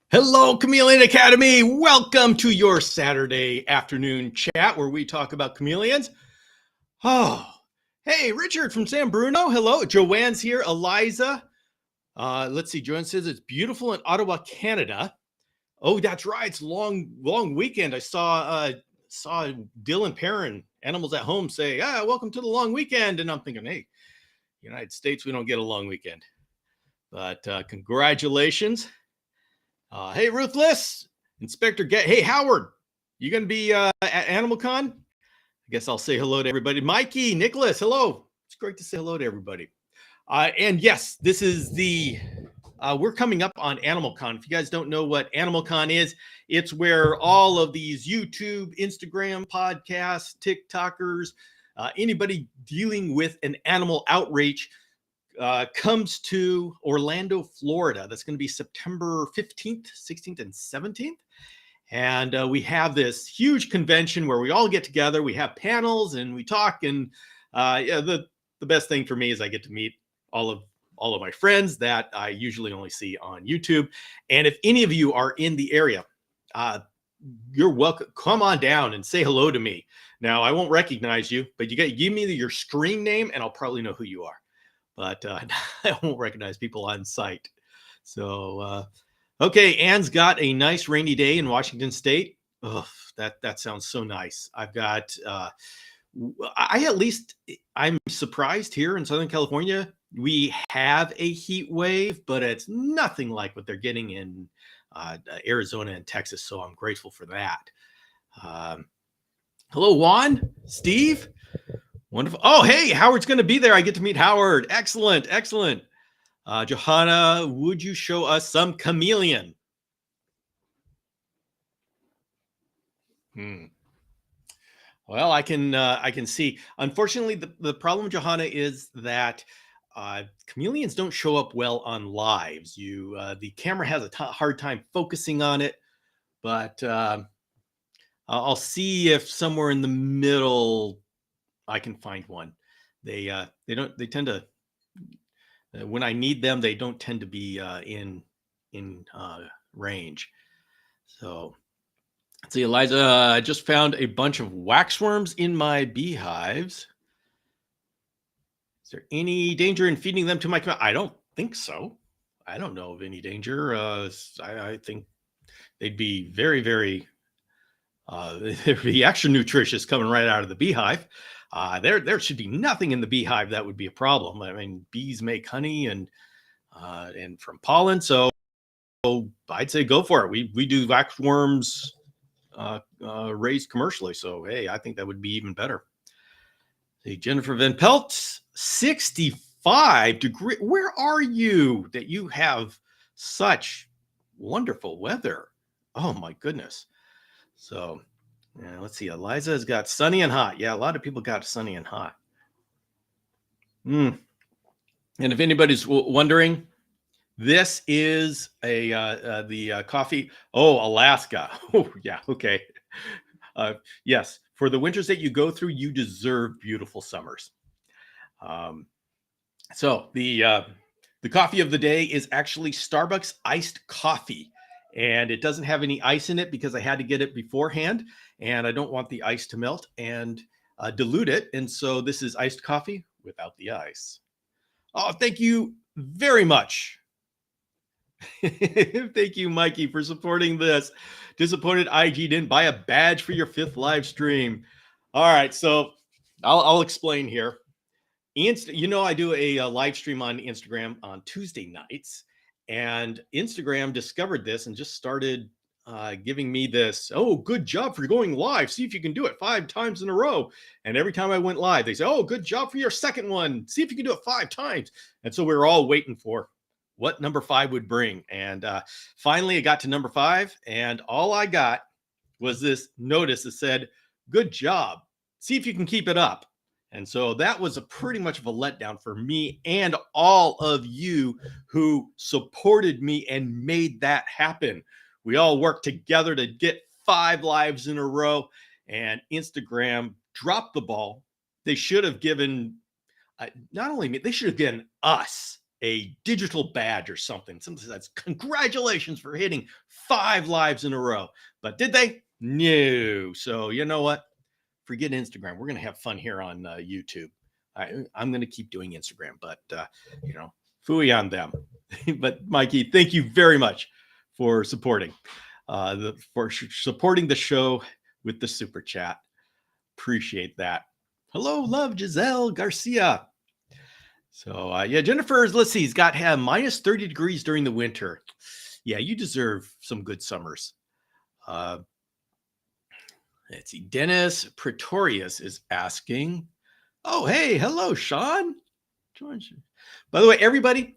Hello, Chameleon Academy. Welcome to your Saturday afternoon chat where we talk about chameleons. Oh, hey, Richard from San Bruno. Hello. Joanne's here. Eliza. Let's see. Joanne says it's beautiful in Ottawa, Canada. Oh, that's right. It's a long weekend. I saw Dylan Perrin, Animals at Home, say, welcome to the long weekend. And I'm thinking, hey, United States, we don't get a long weekend. But congratulations. Hey, Ruthless, Inspector Hey, Howard, you going to be at Animal Con? I guess I'll say hello to everybody. Mikey, Nicholas, hello. It's great to say hello to everybody. And yes, this is we're coming up on Animal Con. If you guys don't know what Animal Con is, it's where all of these YouTube, Instagram, podcasts, TikTokers, anybody dealing with an animal outreach comes to Orlando, Florida. That's going to be September 15th, 16th, and 17th. And we have this huge convention where we all get together. We have panels and we talk. And the best thing for me is I get to meet all of my friends that I usually only see on YouTube. And if any of you are in the area, you're welcome. Come on down and say hello to me. Now, I won't recognize you, but you got to give me your screen name and I'll probably know who you are. But I won't recognize people on site. So, okay, Anne's got a nice rainy day in Washington State. Oh, that sounds so nice. I've got, I'm surprised here in Southern California, we have a heat wave, but it's nothing like what they're getting in Arizona and Texas. So I'm grateful for that. Hello, Juan, Steve. Wonderful. Oh, hey, Howard's going to be there. I get to meet Howard. Excellent. Excellent. Johanna, would you show us some chameleon? Well, I can see. Unfortunately, the problem, Johanna, is that chameleons don't show up well on lives. The camera has a hard time focusing on it, but I'll see if somewhere in the middle I can find one. They tend to, when I need them, they don't tend to be in range. So let's see, Eliza, I just found a bunch of waxworms in my beehives. Is there any danger in feeding them to my? I don't think so. I don't know of any danger. I think they'd be very, very. They'd be extra nutritious coming right out of the beehive. There should be nothing in the beehive that would be a problem. I mean, bees make honey and from pollen, so I'd say go for it. We do waxworms raised commercially, so hey, I think that would be even better. See, Jennifer Van Pelt, 65 degrees. Where are you that you have such wonderful weather? Oh my goodness. So yeah, let's see. Eliza has got sunny and hot. Yeah, a lot of people got sunny and hot. And if anybody's wondering, this is the coffee. Oh, Alaska. Oh, yeah. Okay. Yes. For the winters that you go through, you deserve beautiful summers. So the coffee of the day is actually Starbucks iced coffee. And it doesn't have any ice in it because I had to get it beforehand. And I don't want the ice to melt and dilute it. And so this is iced coffee without the ice. Oh, thank you very much. Thank you, Mikey, for supporting this. Disappointed IG didn't buy a badge for your 5th live stream. All right, so I'll explain here. I do a live stream on Instagram on Tuesday nights, and Instagram discovered this and just started giving me this, oh, good job for going live. See if you can do it 5 times in a row. And every time I went live, they say, oh, good job for your second one. See if you can do it 5 times. And so we were all waiting for what number 5 would bring. And finally, it got to number 5. And all I got was this notice that said, good job. See if you can keep it up. And so that was pretty much of a letdown for me and all of you who supported me and made that happen. We all worked together to get 5 lives in a row, and Instagram dropped the ball. They should have given, not only me, they should have given us a digital badge or something. Something that's congratulations for hitting 5 lives in a row. But did they? No. So you know what? Forget Instagram. We're going to have fun here on YouTube. I'm going to keep doing Instagram, but phooey on them. But Mikey, thank you very much for supporting supporting the show with the super chat. Appreciate that. Hello, love Giselle Garcia. So Jennifer's, let's see, he's got minus 30 degrees during the winter. Yeah, you deserve some good summers. Let's see, Dennis Pretorius is asking, oh, hey, hello, Sean. By the way, everybody,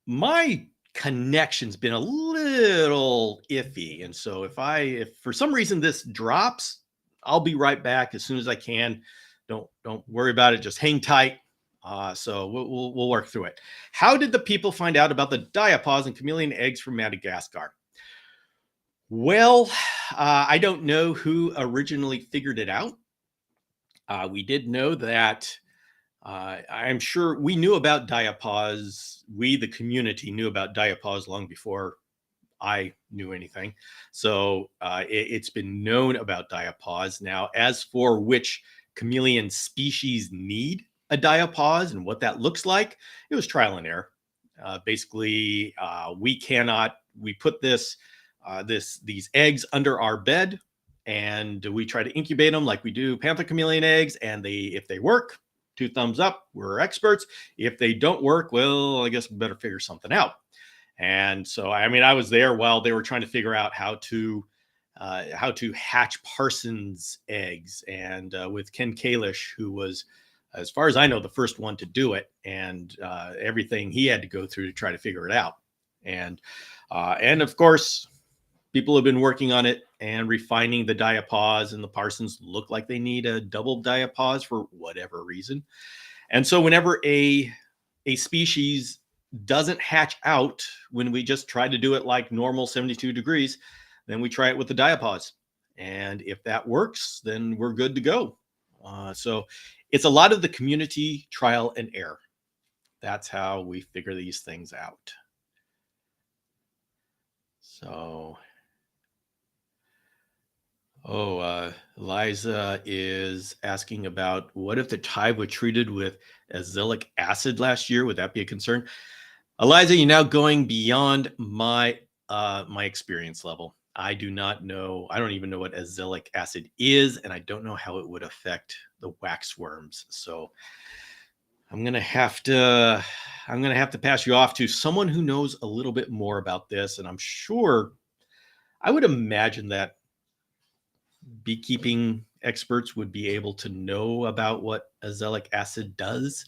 my connection's been a little iffy. And so if for some reason this drops, I'll be right back as soon as I can. Don't worry about it. Just hang tight. So we'll work through it. How did the people find out about the diapause and chameleon eggs from Madagascar? Well, I don't know who originally figured it out. We did know that I'm sure we knew about diapause. We, the community, knew about diapause long before I knew anything. So it's been known about diapause. Now, as for which chameleon species need a diapause and what that looks like, it was trial and error. Basically, we put these eggs under our bed and we try to incubate them like we do panther chameleon eggs. And if they work, 2 thumbs up, we're experts. If they don't work, well, I guess we better figure something out. And so, I was there while they were trying to figure out how to hatch Parsons eggs, and with Ken Kalish, who was, as far as I know, the first one to do it, and everything he had to go through to try to figure it out. And of course, people have been working on it and refining the diapause, and the Parsons look like they need a double diapause for whatever reason. And so whenever a species doesn't hatch out when we just try to do it like normal 72 degrees, then we try it with the diapause. And if that works, then we're good to go. So it's a lot of the community trial and error. That's how we figure these things out. So, Liza is asking about what if the hive was treated with azelaic acid last year? Would that be a concern? Eliza, you're now going beyond my experience level. I do not know. I don't even know what azelaic acid is, and I don't know how it would affect the waxworms. So I'm gonna have to pass you off to someone who knows a little bit more about this. And I'm sure, I would imagine that beekeeping experts would be able to know about what azelaic acid does.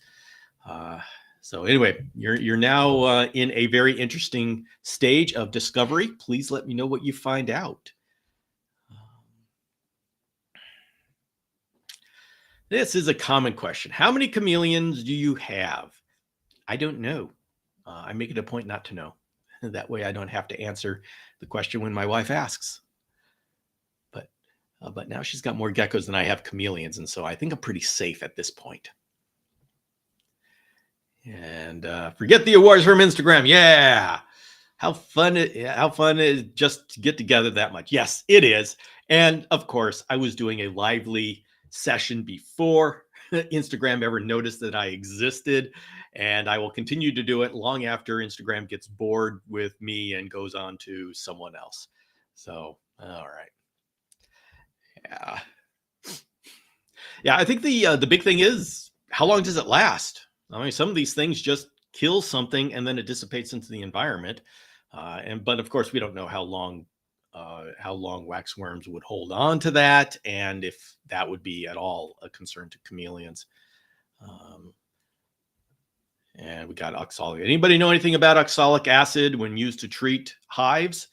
So anyway, you're now in a very interesting stage of discovery. Please let me know what you find out. This is a common question. How many chameleons do you have? I don't know. I make it a point not to know. That way I don't have to answer the question when my wife asks. But now she's got more geckos than I have chameleons, and so I think I'm pretty safe at this point. And forget the awards from Instagram. Yeah. How fun it is just to get together that much. Yes, it is. And of course, I was doing a lively session before Instagram ever noticed that I existed. And I will continue to do it long after Instagram gets bored with me and goes on to someone else. So, all right. Yeah. Yeah, I think the big thing is, how long does it last? I mean, some of these things just kill something and then it dissipates into the environment. But of course, we don't know how long waxworms would hold on to that, and if that would be at all a concern to chameleons. And we got oxalic. Anybody know anything about oxalic acid when used to treat hives?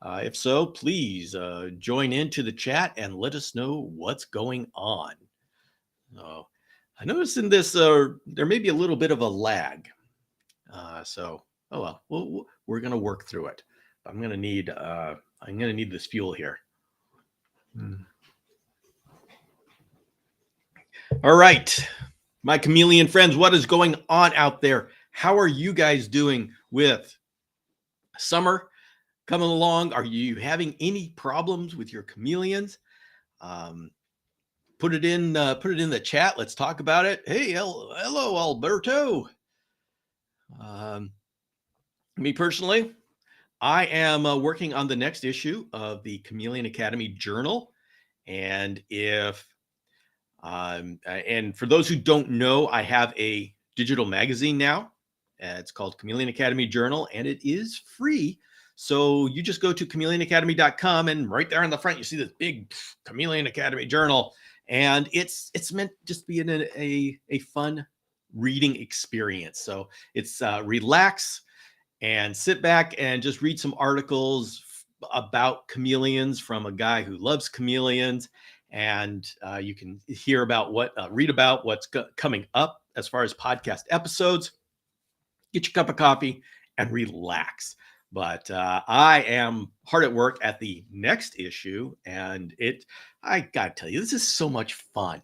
If so, please join into the chat and let us know what's going on. I noticed in this there may be a little bit of a lag. So, oh well, we're gonna work through it. I'm gonna need this fuel here. All right, my chameleon friends, what is going on out there? How are you guys doing with summer coming along? Are you having any problems with your chameleons? Um, put it in the chat. Let's talk about it. Hey, hello, Alberto. Um, Me personally, I am working on the next issue of the Chameleon Academy Journal, and if and for those who don't know, I have a digital magazine now. It's called Chameleon Academy Journal, and it is free. So you just go to chameleonacademy.com, and right there on the front, you see this big Chameleon Academy Journal, and it's meant just being a fun reading experience. So it's relax and sit back and just read some articles about chameleons from a guy who loves chameleons. And you can hear about read about what's coming up as far as podcast episodes. Get your cup of coffee and relax. But I am hard at work at the next issue, and I gotta tell you, this is so much fun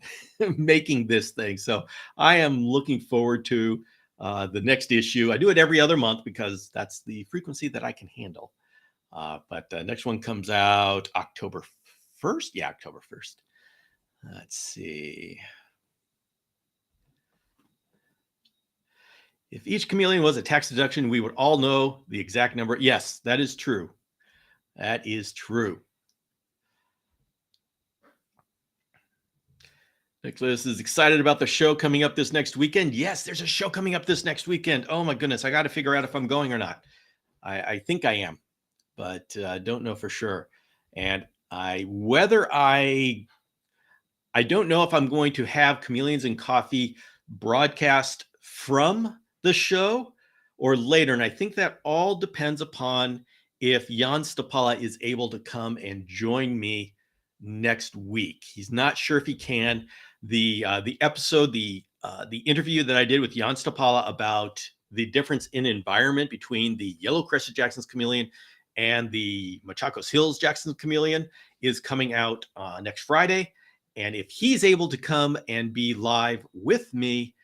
making this thing. So I am looking forward to the next issue. I do it every other month because that's the frequency that I can handle. But the next one comes out October 1st. Yeah, October 1st. Let's see. If each chameleon was a tax deduction, we would all know the exact number. Yes, that is true. That is true. Nicholas is excited about the show coming up this next weekend. Yes, there's a show coming up this next weekend. Oh my goodness, I got to figure out if I'm going or not. I think I am, but I don't know for sure. And I don't know if I'm going to have Chameleons and Coffee broadcast from the show or later. And I think that all depends upon if Jan Stapala is able to come and join me next week. He's not sure if he can. The episode, the interview that I did with Jan Stapala about the difference in environment between the yellow crested Jackson's chameleon and the Machacos Hills Jackson's chameleon is coming out next Friday. And if he's able to come and be live with me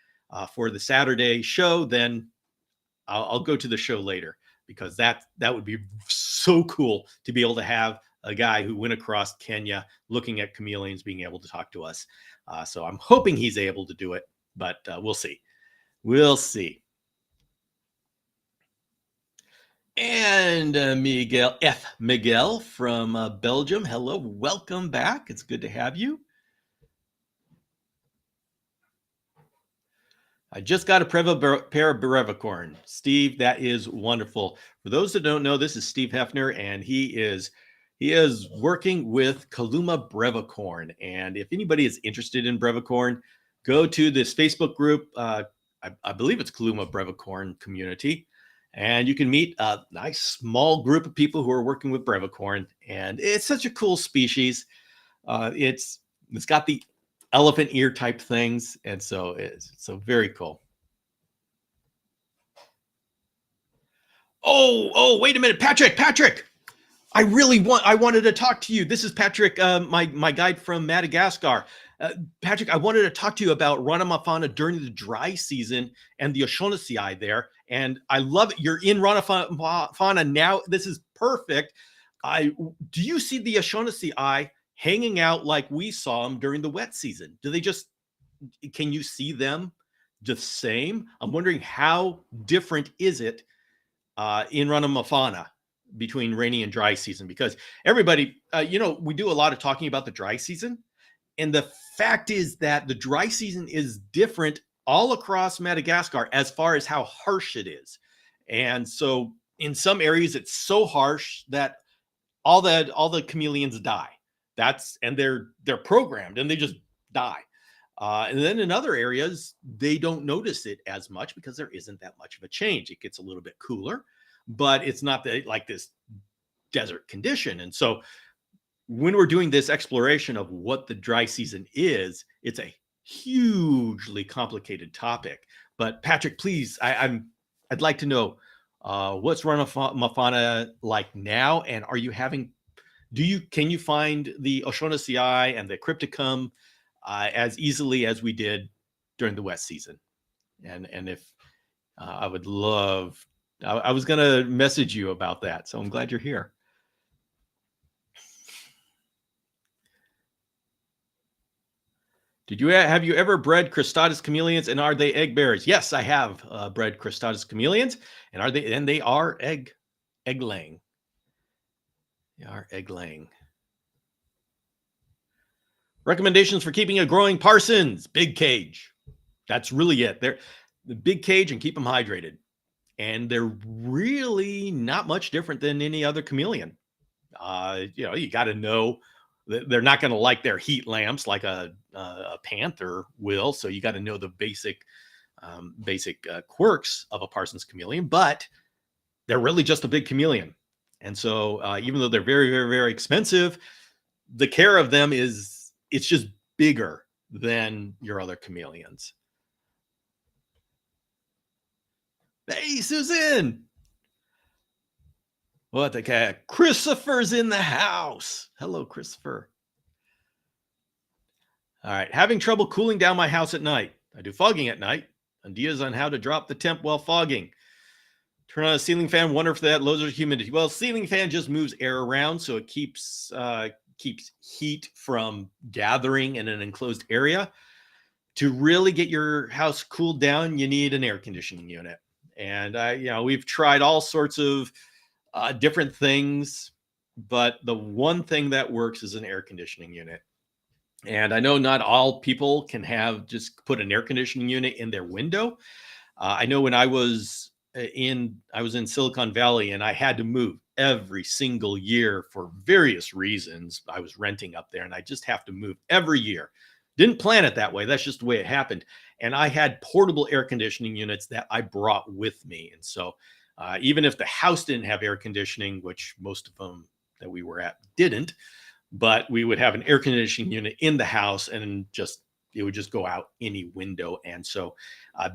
for the Saturday show, then I'll go to the show later, because that would be so cool to be able to have a guy who went across Kenya looking at chameleons being able to talk to us. So I'm hoping he's able to do it, but we'll see. We'll see. And Miguel from Belgium. Hello, welcome back. It's good to have you. I just got a pair of Brevicorn. Steve, that is wonderful. For those that don't know, this is Steve Hefner, and he is working with Kaluma Brevicorn. And if anybody is interested in Brevicorn, go to this Facebook group. I believe it's Kaluma Brevicorn Community. And you can meet a nice small group of people who are working with Brevicorn. And it's such a cool species. It's got the elephant ear type things, and so it's so very cool. Oh, wait a minute, Patrick. I wanted to talk to you. This is Patrick, my guide from Madagascar. Patrick, I wanted to talk to you about Ranamafana during the dry season and the O'Shaughnessy there. And I love it. You're in Ranamafana now. This is perfect. Do you see the O'Shaughnessy hanging out like we saw them during the wet season? Can you see them the same? I'm wondering how different is it in Ranamafana between rainy and dry season, because everybody, we do a lot of talking about the dry season. And the fact is that the dry season is different all across Madagascar as far as how harsh it is. And so in some areas, it's so harsh that all the chameleons die. They're programmed and they just die. And then in other areas, they don't notice it as much because there isn't that much of a change. It gets a little bit cooler, but it's not like this desert condition. And so when we're doing this exploration of what the dry season is, it's a hugely complicated topic. But Patrick, please, I'd like to know what's Ranamafana like now, and can you find the O'Shaughnessy and the Crypticum as easily as we did during the wet season? And if I would love, I was going to message you about that. So I'm glad you're here. Have you ever bred cristatus chameleons, and are they egg bearers? Yes, I have bred cristatus chameleons, and they are egg laying. They are egg laying. Recommendations for keeping a growing Parsons: big cage. That's really it. They're the big cage and keep them hydrated. And they're really not much different than any other chameleon. You got to know that they're not going to like their heat lamps like a panther will. So you got to know the basic quirks of a Parsons chameleon, but they're really just a big chameleon. And so even though they're very, very, very expensive, the care of them it's just bigger than your other chameleons. Hey, Susan. What the cat? Christopher's in the house. Hello, Christopher. All right. Having trouble cooling down my house at night. I do fogging at night. Ideas on how to drop the temp while fogging. Turn on a ceiling fan. Wonder if that lowers humidity. Well, ceiling fan just moves air around, so it keeps heat from gathering in an enclosed area. To really get your house cooled down, you need an air conditioning unit. And we've tried all sorts of different things, but the one thing that works is an air conditioning unit. And I know not all people can just put an air conditioning unit in their window. I know when I was in Silicon Valley, and I had to move every single year for various reasons. I was renting up there, and I just have to move every year. Didn't plan it that way. That's just the way it happened. And I had portable air conditioning units that I brought with me. And so even if the house didn't have air conditioning, which most of them that we were at didn't, but we would have an air conditioning unit in the house, and it would just go out any window. And so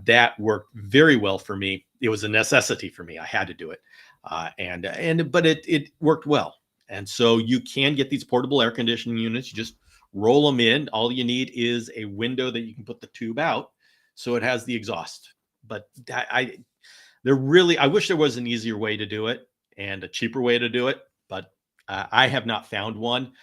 that worked very well for me. It was a necessity for me. I had to do it. But it worked well. And so you can get these portable air conditioning units. You just roll them in. All you need is a window that you can put the tube out, so it has the exhaust. But I wish there was an easier way to do it and a cheaper way to do it, but I have not found one.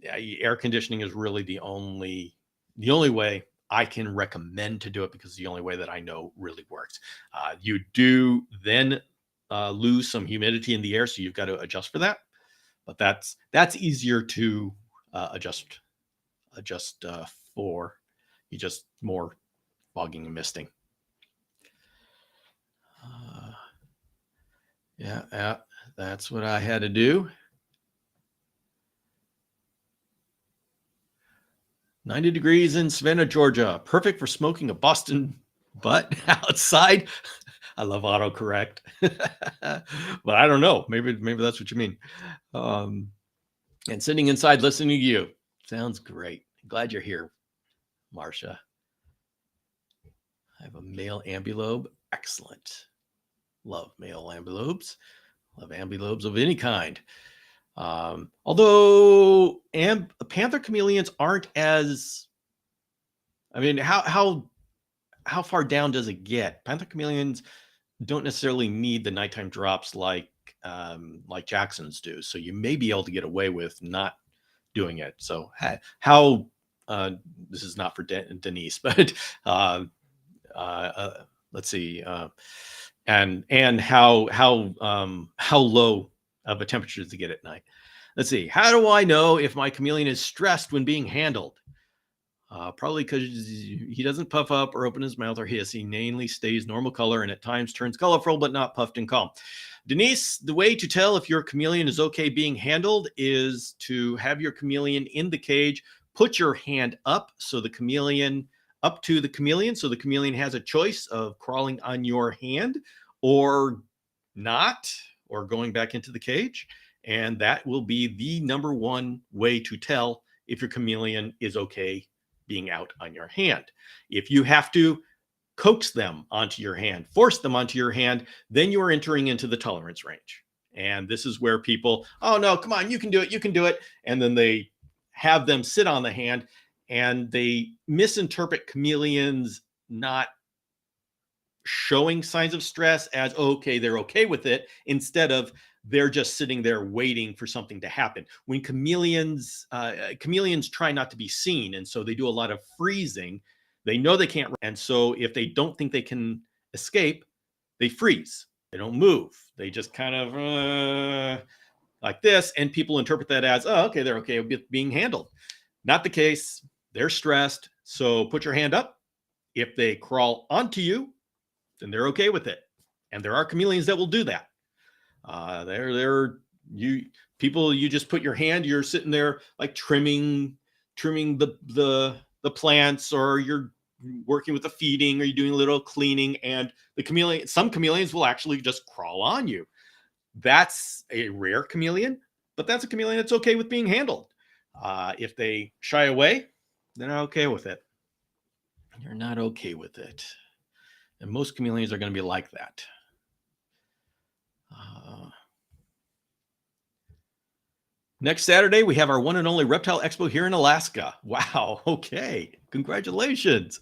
Air conditioning is really the only way I can recommend to do it, because it's the only way that I know really works. You do then lose some humidity in the air, so you've got to adjust for that. But that's easier to adjust for. You just more fogging and misting. Yeah, that's what I had to do. 90 degrees in Savannah, Georgia. Perfect for smoking a Boston butt outside. I love autocorrect. But I don't know. Maybe that's what you mean. And sitting inside listening to you. Sounds great. Glad you're here, Marcia. I have a male ambulobe. Excellent. Love male ambulobes. Love ambulobes of any kind. Although panther chameleons aren't as, I mean, how far down does it get? Panther chameleons don't necessarily need the nighttime drops like Jackson's do. So you may be able to get away with not doing it. So how this is not for Denise, but let's see, and how low of a temperature to get at night. Let's see. How do I know if my chameleon is stressed when being handled? Probably because he doesn't puff up or open his mouth or hiss. He mainly stays normal color and at times turns colorful, but not puffed and calm. Denise, the way to tell if your chameleon is okay being handled is to have your chameleon in the cage, put your hand up to the chameleon, so the chameleon has a choice of crawling on your hand or not, or going back into the cage. And that will be the number one way to tell if your chameleon is okay being out on your hand. If you have to coax them onto your hand, force them onto your hand, then you are entering into the tolerance range. And this is where people, oh no, come on, you can do it. And then they have them sit on the hand, and they misinterpret chameleons not showing signs of stress as okay, they're okay with it, instead of they're just sitting there waiting for something to happen. When chameleons try not to be seen, and so they do a lot of freezing. They know they can't, and so if they don't think they can escape, they freeze. They don't move. They just kind of like this, and people interpret that as, oh, okay, they're okay with being handled. Not the case. They're stressed. So put your hand up. If they crawl onto you, then they're okay with it. And there are chameleons that will do that. You people, you just put your hand, you're sitting there like trimming the plants, or you're working with the feeding, or you're doing a little cleaning, and some chameleons will actually just crawl on you. That's a rare chameleon, but that's a chameleon that's okay with being handled. If they shy away, they're not okay with it. You're not okay with it. And most chameleons are going to be like that. Next Saturday, we have our one and only Reptile Expo here in Alaska. Wow. Okay. Congratulations.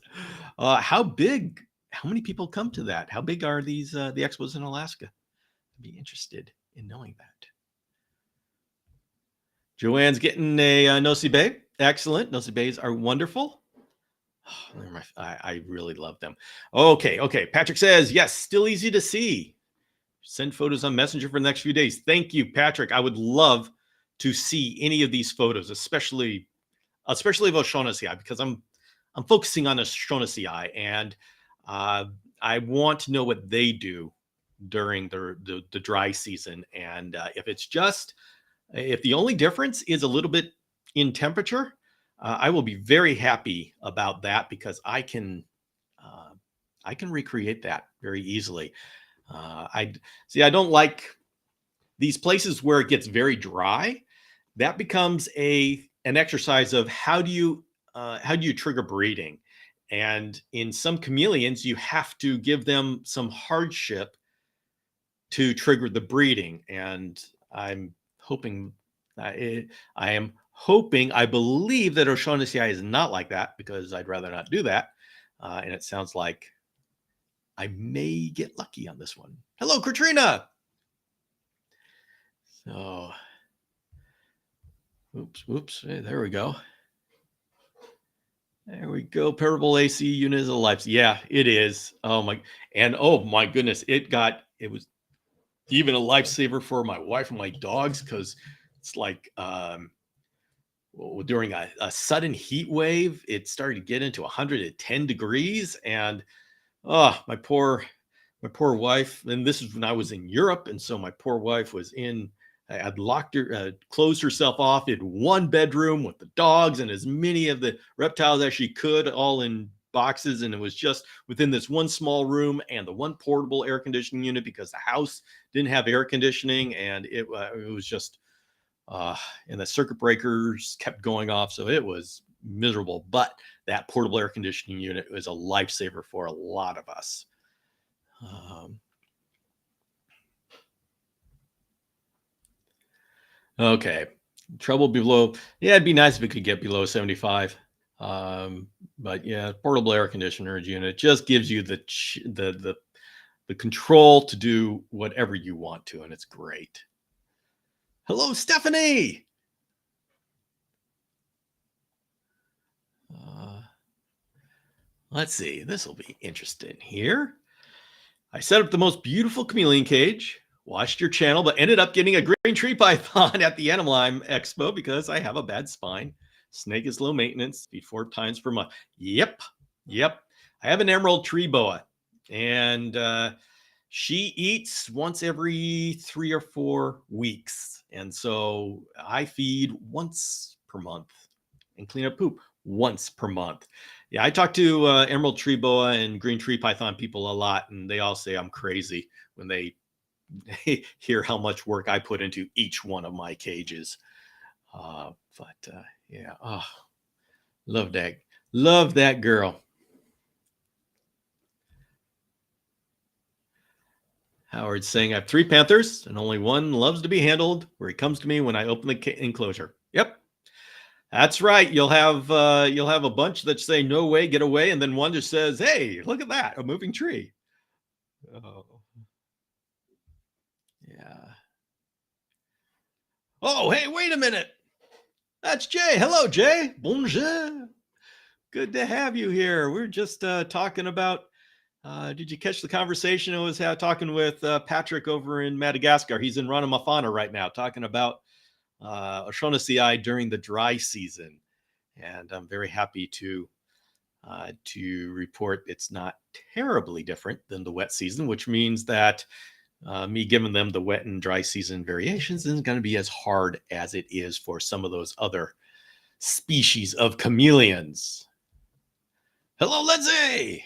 How many people come to that? How big are the expos in Alaska? I'd be interested in knowing that. Joanne's getting a Nosy Bay. Excellent. Nosy Bays are wonderful. Oh, I really love them. Okay. Patrick says, yes, still easy to see. Send photos on Messenger for the next few days. Thank you, Patrick. I would love to see any of these photos, especially of O'Shaughnessy, because I'm focusing on O'Shaughnessy, and I want to know what they do during the dry season. And if the only difference is a little bit in temperature, I will be very happy about that, because I can recreate that very easily. I don't like these places where it gets very dry. That becomes an exercise of how do you trigger breeding. And in some chameleons, you have to give them some hardship to trigger the breeding. And I'm hoping, I believe that O'Shaughnessy is not like that, because I'd rather not do that. And it sounds like I may get lucky on this one. Hello, Katrina. So, oops. Hey, there we go. Parable AC unit is a life. Yeah, it is. Oh my goodness. It was even a lifesaver for my wife and my dogs, because it's like during a sudden heat wave, it started to get into 110 degrees, and my poor wife. And this is when I was in Europe, and so my poor wife was had locked her, closed herself off in one bedroom with the dogs and as many of the reptiles as she could, all in boxes. And it was just within this one small room and the one portable air conditioning unit, because the house didn't have air conditioning, and it was just, and the circuit breakers kept going off. So it was miserable, but that portable air conditioning unit was a lifesaver for a lot of us. Okay. Trouble below. Yeah, it'd be nice if it could get below 75. But yeah, portable air conditioner unit just gives you the control to do whatever you want to, and it's great. Hello, Stephanie. Let's see. This will be interesting here. I set up the most beautiful chameleon cage, watched your channel, but ended up getting a green tree python at the Animal Expo because I have a bad spine. Snake is low maintenance, feed 4 times per month. Yep. I have an emerald tree boa, and she eats once every 3 or 4 weeks. And so I feed once per month and clean up poop once per month. Yeah, I talk to emerald tree boa and green tree python people a lot, and they all say I'm crazy when they hear how much work I put into each one of my cages. Yeah, love that girl. Howard's saying I have 3 panthers and only one loves to be handled, where he comes to me when I open the enclosure. Yep. That's right. You'll have a bunch that say no way, get away, and then one just says, "Hey, look at that, a moving tree." Oh, yeah. Oh, hey, wait a minute. That's Jay. Hello, Jay. Bonjour. Good to have you here. We're just talking about. Did you catch the conversation? I was talking with Patrick over in Madagascar. He's in Ranamafana right now, talking about O'Shaughnessy during the dry season, and I'm very happy to report it's not terribly different than the wet season, which means that me giving them the wet and dry season variations isn't going to be as hard as it is for some of those other species of chameleons. Hello, Lindsay.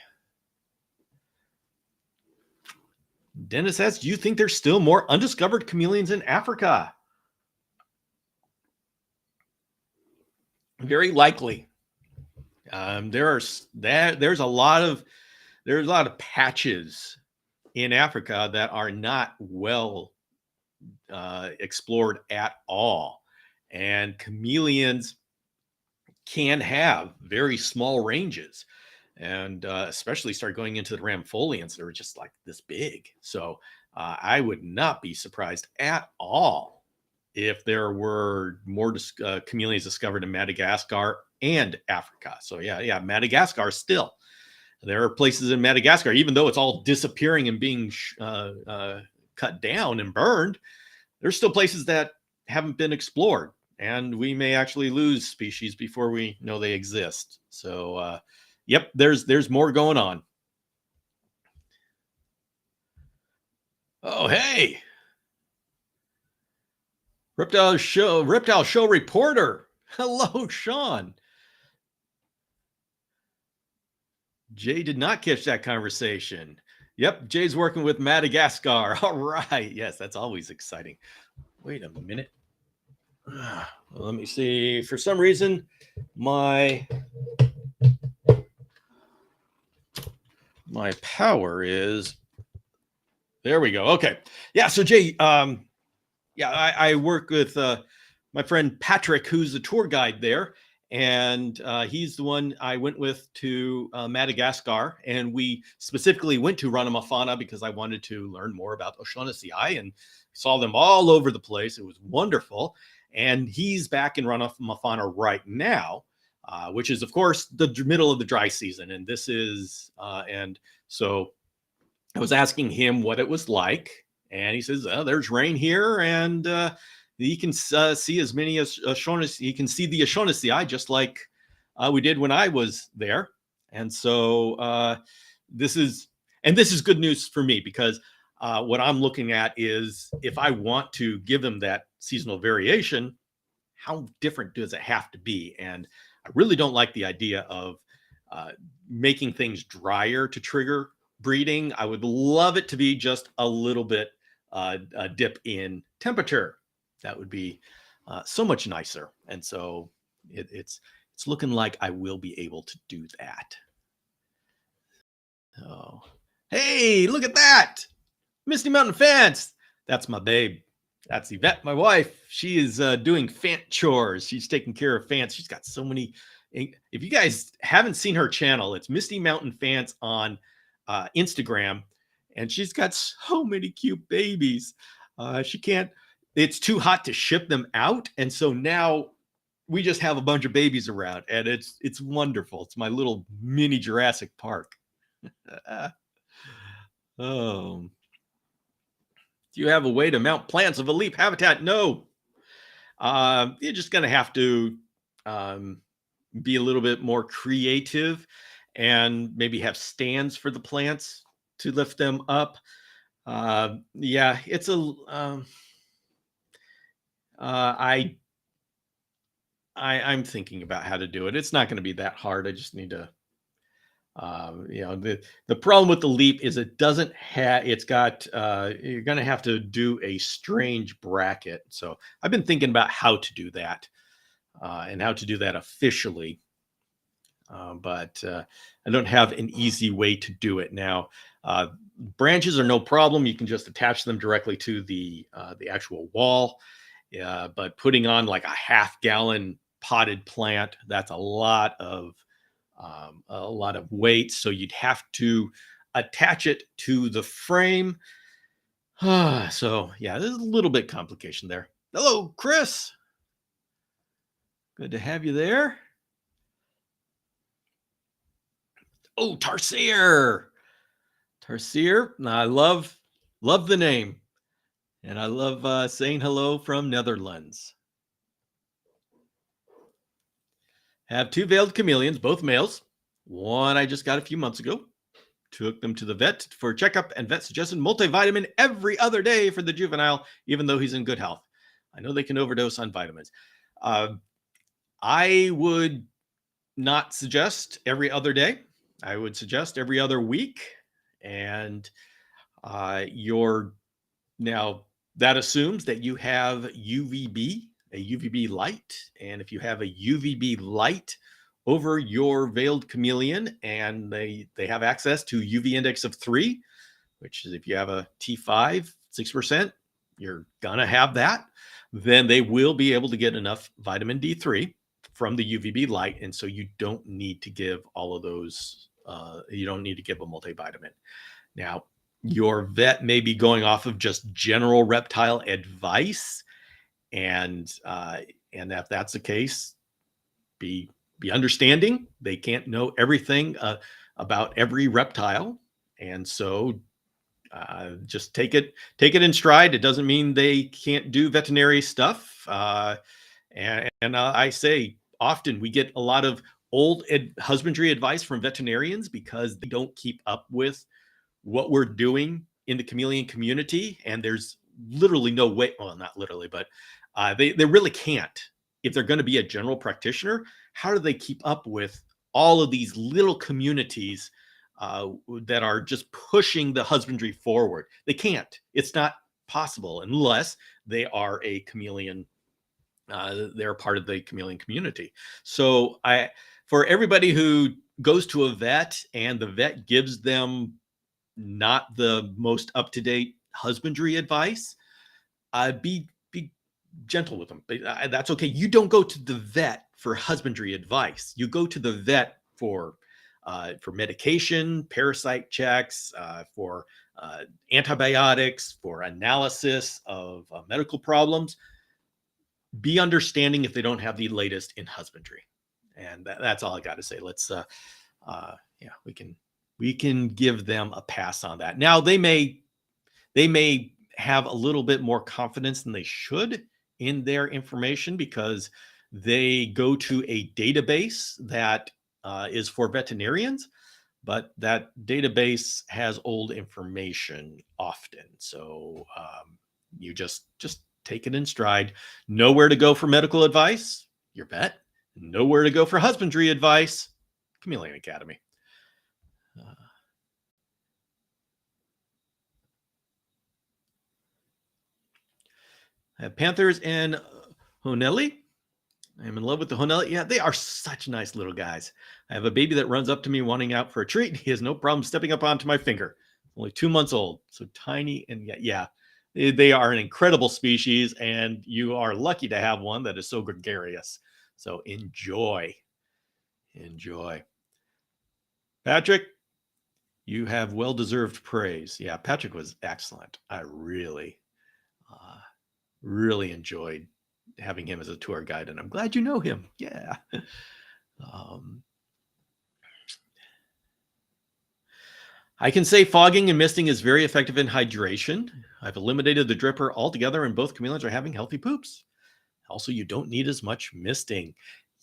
Dennis asks, do you think there's still more undiscovered chameleons in Africa? Very likely. There's a lot of patches in Africa that are not well explored at all, and chameleons can have very small ranges, and especially start going into the rampholians that are just like this big. So I would not be surprised at all if there were more chameleons discovered in Madagascar and Africa. So yeah, Madagascar still. There are places in Madagascar, even though it's all disappearing and being cut down and burned, there's still places that haven't been explored, and we may actually lose species before we know they exist. So, yep, there's more going on. Oh, hey, Reptile Show reporter. Hello, Sean. Jay did not catch that conversation. Yep, Jay's working with Madagascar. All right. Yes, that's always exciting. Wait a minute. Let me see. For some reason, my power is. There we go. Okay. Yeah. So Jay, I work with my friend Patrick, who's the tour guide there. And he's the one I went with to Madagascar. And we specifically went to Ranamafana because I wanted to learn more about O'Shaughnessy and saw them all over the place. It was wonderful. And he's back in Ranamafana right now, which is, of course, the middle of the dry season. And this is, and so I was asking him what it was like. And he says, oh, there's rain here. And he can see as many as O'Shaughnessy. He can see the O'Shaughnessy just like we did when I was there. And so this is good news for me because what I'm looking at is if I want to give them that seasonal variation, how different does it have to be? And I really don't like the idea of making things drier to trigger breeding. I would love it to be just a little bit a dip in temperature. That would be so much nicer. And so it's looking like I will be able to do that. Oh, hey, look at that. Misty Mountain Fence. That's my babe. That's Yvette, my wife. She is doing Fant chores. She's taking care of Fants. She's got so many. If you guys haven't seen her channel, it's Misty Mountain Fants on Instagram. And she's got so many cute babies. She can't. It's too hot to ship them out. And so now we just have a bunch of babies around. And it's wonderful. It's my little mini Jurassic Park. Oh. Do you have a way to mount plants of a leaf habitat? No. You're just going to have to be a little bit more creative and maybe have stands for the plants to lift them up. Yeah, it's a. I'm thinking about how to do it. It's not going to be that hard. I just need to. The problem with the leap is it doesn't have. It's got. You're going to have to do a strange bracket. So I've been thinking about how to do that, and how to do that officially. But I don't have an easy way to do it now. Branches are no problem. You can just attach them directly to the actual wall. But putting on like a half-gallon potted plant, that's a lot of weight. So you'd have to attach it to the frame. So yeah, there's a little bit complication there. Hello, Chris. Good to have you there. Oh, Tarsier. Tarsier. I love the name. And I love saying hello from Netherlands. Have two veiled chameleons, both males. One I just got a few months ago. Took them to the vet for a checkup, and vet suggested multivitamin every other day for the juvenile, even though he's in good health. I know they can overdose on vitamins. I would not suggest every other day. I would suggest every other week. And now that assumes that you have UVB, a UVB light. And if you have a UVB light over your veiled chameleon and they have access to UV index of 3, which is if you have a T5, 6%, you're going to have that, then they will be able to get enough vitamin D3 from the UVB light. And so you don't need to give all of those. You don't need to give a multivitamin. Now, your vet may be going off of just general reptile advice. And if that's the case, be understanding. They can't know everything about every reptile. And so just take it in stride. It doesn't mean they can't do veterinary stuff. And I say often we get a lot of old husbandry advice from veterinarians because they don't keep up with what we're doing in the chameleon community. And there's literally no way, well, not literally, but they really can't. If they're going to be a general practitioner, how do they keep up with all of these little communities that are just pushing the husbandry forward? They can't. It's not possible unless they are a chameleon. They're part of the chameleon community. So for everybody who goes to a vet and the vet gives them not the most up-to-date husbandry advice, be gentle with them. That's okay. You don't go to the vet for husbandry advice. You go to the vet for medication, parasite checks, for antibiotics, for analysis of medical problems. Be understanding if they don't have the latest in husbandry. And that's all I got to say. Let's we can give them a pass on that. Now they may have a little bit more confidence than they should in their information because they go to a database that is for veterinarians, but that database has old information often. So you just take it in stride. Know where to go for medical advice, your vet. Know where to go for husbandry advice, Chameleon Academy. I have Panthers and Honelli. I am in love with the Honelli. Yeah, they are such nice little guys. I have a baby that runs up to me wanting out for a treat. He has no problem stepping up onto my finger. Only 2 months old, so tiny. And yeah, they are an incredible species, and you are lucky to have one that is so gregarious. So enjoy. Patrick, you have well-deserved praise. Yeah, Patrick was excellent. I really enjoyed having him as a tour guide, and I'm glad you know him. Yeah. I can say fogging and misting is very effective in hydration. I've eliminated the dripper altogether, and both chameleons are having healthy poops. Also, you don't need as much misting.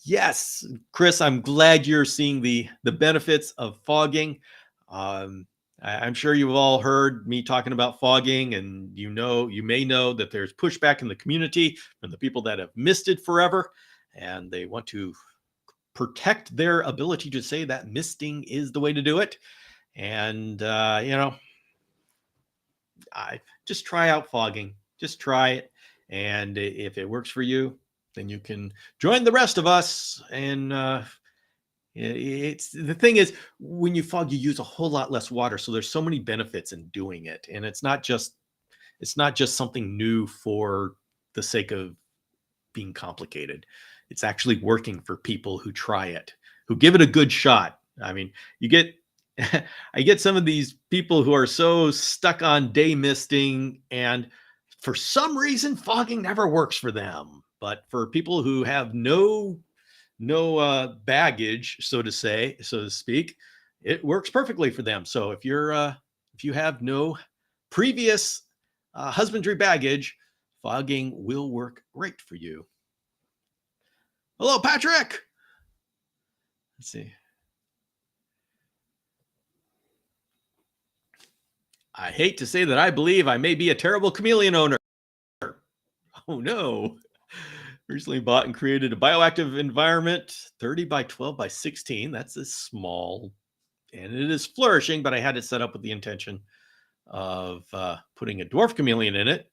Yes, Chris, I'm glad you're seeing the benefits of fogging. I'm sure you've all heard me talking about fogging, and you may know that there's pushback in the community from the people that have misted forever, and they want to protect their ability to say that misting is the way to do it. And I just try out fogging. Just try it, and if it works for you, then you can join the rest of us. And it's the thing is, when you fog, you use a whole lot less water, so there's so many benefits in doing it. And it's not just something new for the sake of being complicated. It's actually working for people who try it, who give it a good shot. I mean, you get I get some of these people who are so stuck on day misting, and for some reason, fogging never works for them. But for people who have no baggage, so to speak, it works perfectly for them. So if you have no previous husbandry baggage, fogging will work great for you. Hello, Patrick. Let's see. I hate to say that I believe I may be a terrible chameleon owner. Oh no. Recently bought and created a bioactive environment, 30 by 12 by 16. That's a small, and it is flourishing, but I had it set up with the intention of putting a dwarf chameleon in it.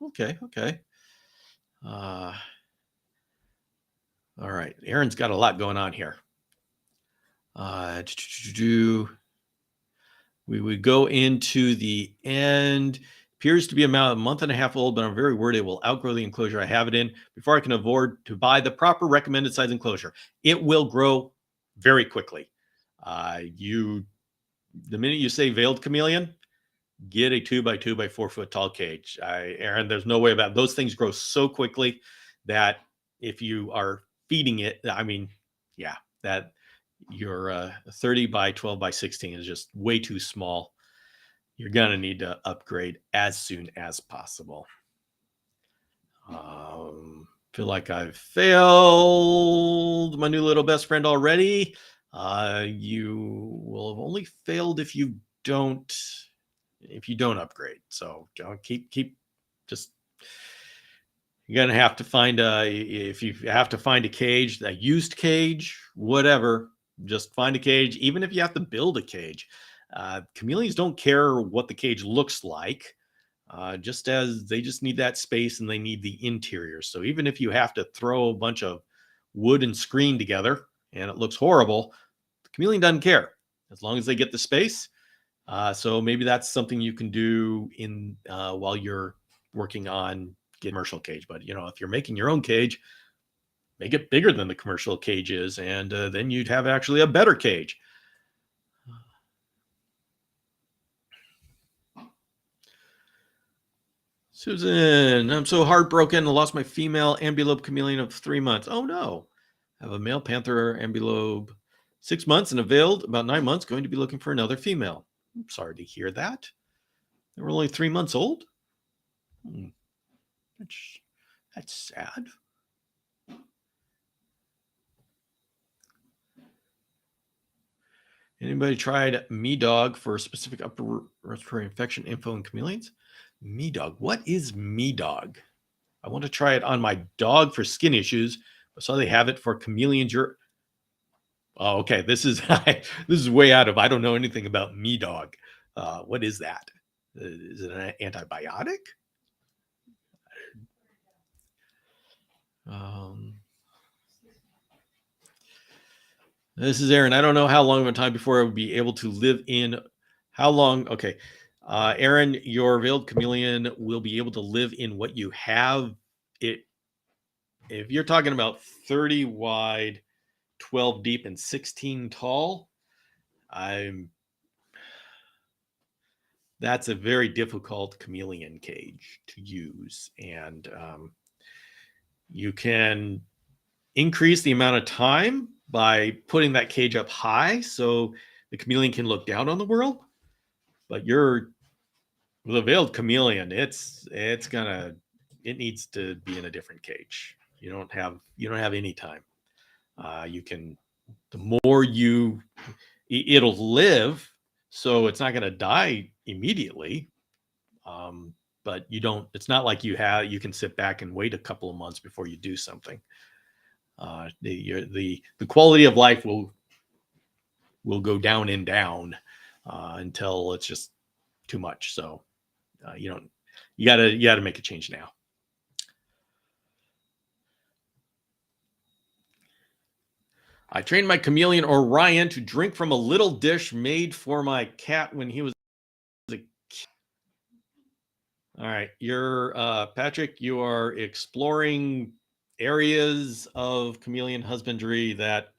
Okay. All right. Aaron's got a lot going on here. We would go into the end. Appears to be about a month and a half old, but I'm very worried it will outgrow the enclosure I have it in before I can afford to buy the proper recommended size enclosure. It will grow very quickly. The minute you say veiled chameleon, get a 2 by 2 by 4 foot tall cage. Aaron, there's no way about it. Those things grow so quickly that if you are feeding it, that your 30 by 12 by 16 is just way too small. You're going to need to upgrade as soon as possible. Feel like I've failed my new little best friend already. You will have only failed if you don't upgrade. So just, you're going to have to find if you have to find a cage, a used cage, whatever, just find a cage. Even if you have to build a cage, chameleons don't care what the cage looks like, just as they just need that space and they need the interior. So even if you have to throw a bunch of wood and screen together and it looks horrible, the chameleon doesn't care as long as they get the space. So maybe that's something you can do in while you're working on getting a commercial cage. But if you're making your own cage, make it bigger than the commercial cage is, and then you'd have actually a better cage. Susan, I'm so heartbroken. I lost my female ambulope chameleon of 3 months. Oh no. I have a male panther ambulope 6 months and a veiled about 9 months, going to be looking for another female. I'm sorry to hear that. They were only 3 months old. That's sad. Anybody tried Me Dog for specific upper respiratory infection info in chameleons? Me Dog. What is Me Dog? I want to try it on my dog for skin issues. I saw they have it for chameleons. Oh, okay. This is this is way out of. I don't know anything about Me Dog. What is that? Is it an antibiotic? This is Aaron. I don't know how long of a time before I would be able to live in. How long? Okay. Aaron, your veiled chameleon will be able to live in what you have. If you're talking about 30 wide, 12 deep, and 16 tall, that's a very difficult chameleon cage to use. And you can increase the amount of time by putting that cage up high so the chameleon can look down on the world. But with a veiled chameleon, it needs to be in a different cage. You don't have any time. The more it'll live, so it's not going to die immediately. But it's not like you can sit back and wait a couple of months before you do something. The quality of life will go down and down until it's just too much. So you got to make a change now. I trained my chameleon Orion to drink from a little dish made for my cat when he was a kid. All right, Patrick, you are exploring areas of chameleon husbandry that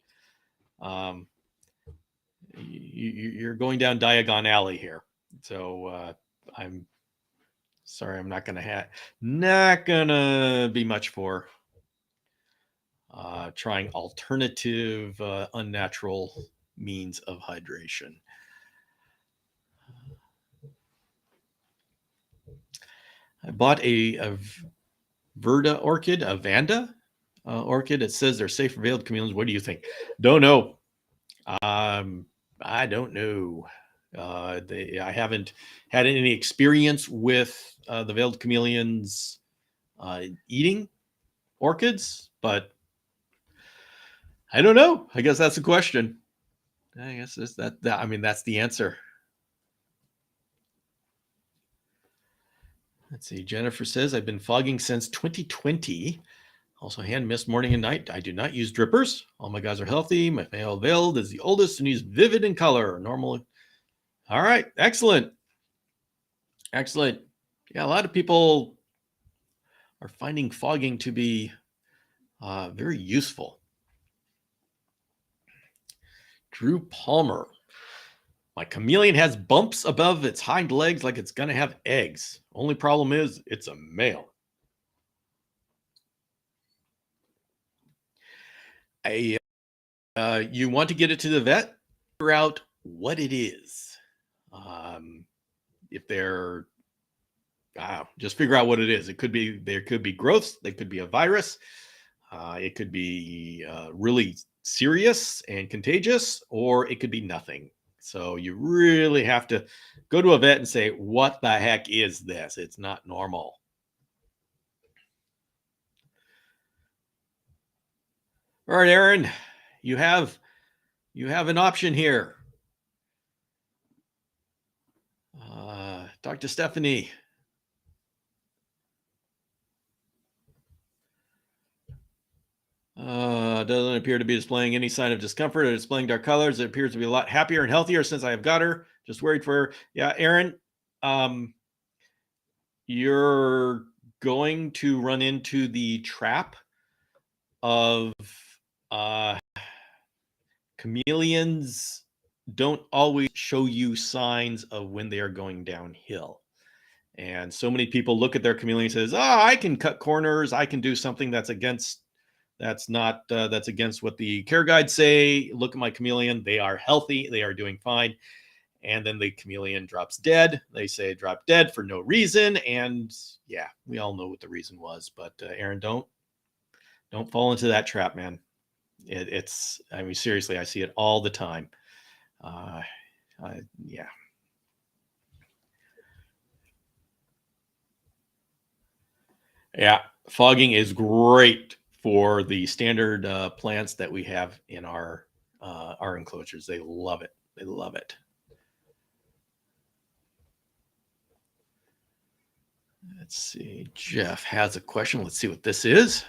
you're going down Diagon Alley here. So I'm sorry, I'm not gonna be much for trying alternative unnatural means of hydration. I bought a Verda orchid, a Vanda orchid. It says they're safe for veiled chameleons. What do you think? Don't know. I don't know. I haven't had any experience with the veiled chameleons eating orchids, but I don't know. I guess that's the question. I guess I mean, that's the answer. Let's see. Jennifer says, I've been fogging since 2020. Also hand mist morning and night. I do not use drippers. All my guys are healthy. My male veiled is the oldest and he's vivid in color. Normal. All right. Excellent. Excellent. Yeah, a lot of people are finding fogging to be very useful. Drew Palmer. My chameleon has bumps above its hind legs like it's going to have eggs. Only problem is it's a male. You want to get it to the vet, figure out what it is. If they're, just figure out what it is. There could be growths. There could be a virus. It could be really serious and contagious, or it could be nothing. So you really have to go to a vet and say, what the heck is this? It's not normal. All right, Aaron, you have an option here. Dr. Stephanie. Doesn't appear to be displaying any sign of discomfort or displaying dark colors. It appears to be a lot happier and healthier since I have got her. Just worried for her. Yeah, Aaron, you're going to run into the trap of chameleons don't always show you signs of when they are going downhill. And so many people look at their chameleon and says, I can cut corners. I can do something that's against what the care guides say. Look at my chameleon. They are healthy. They are doing fine. And then the chameleon drops dead. They say drop dead for no reason. And yeah, we all know what the reason was. But Aaron, don't fall into that trap, man. I mean, seriously, I see it all the time. Yeah. Yeah, fogging is great for the standard plants that we have in our enclosures. They love it. They love it. Let's see. Jeff has a question. Let's see what this is.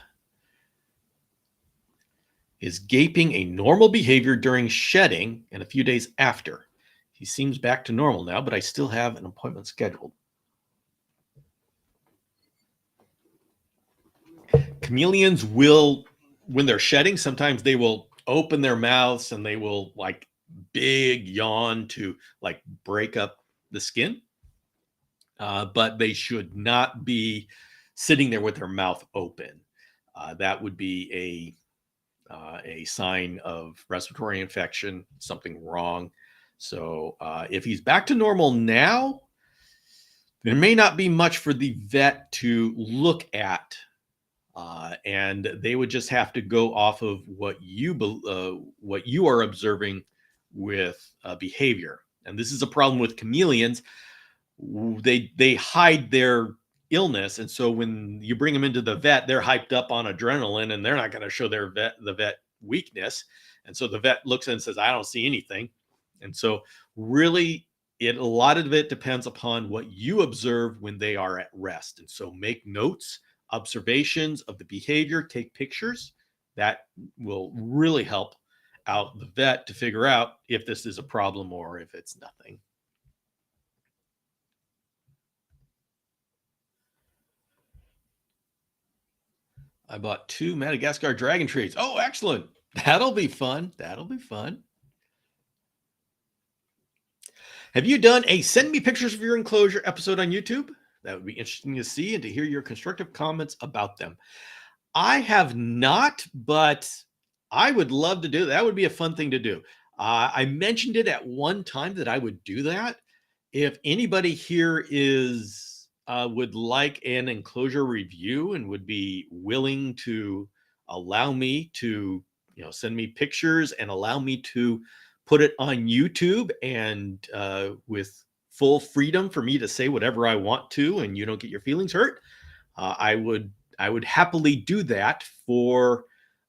Is gaping a normal behavior during shedding and a few days after? He seems back to normal now, but I still have an appointment scheduled. Chameleons will, when they're shedding, sometimes they will open their mouths and they will like big yawn to like break up the skin. But they should not be sitting there with their mouth open. That would be a sign of respiratory infection, something wrong. So if he's back to normal now, there may not be much for the vet to look at. And they would just have to go off of what you are observing with behavior. And this is a problem with chameleons. They hide their illness, and so when you bring them into the vet, they're hyped up on adrenaline, and they're not going to show the vet weakness. And so the vet looks and says, "I don't see anything." And so really, a lot of it depends upon what you observe when they are at rest. And so make notes, observations of the behavior, take pictures. That will really help out the vet to figure out if this is a problem or if it's nothing. I bought 2 Madagascar dragon trees. Oh, excellent. That'll be fun. That'll be fun. Have you done a send me pictures of your enclosure episode on YouTube? That would be interesting to see and to hear your constructive comments about them. I have not, but I would love to do that. That would be a fun thing to do. I mentioned it at one time that I would do that. If anybody here is would like an enclosure review and would be willing to allow me to, send me pictures and allow me to put it on YouTube and with full freedom for me to say whatever I want to, and you don't get your feelings hurt, I would happily do that for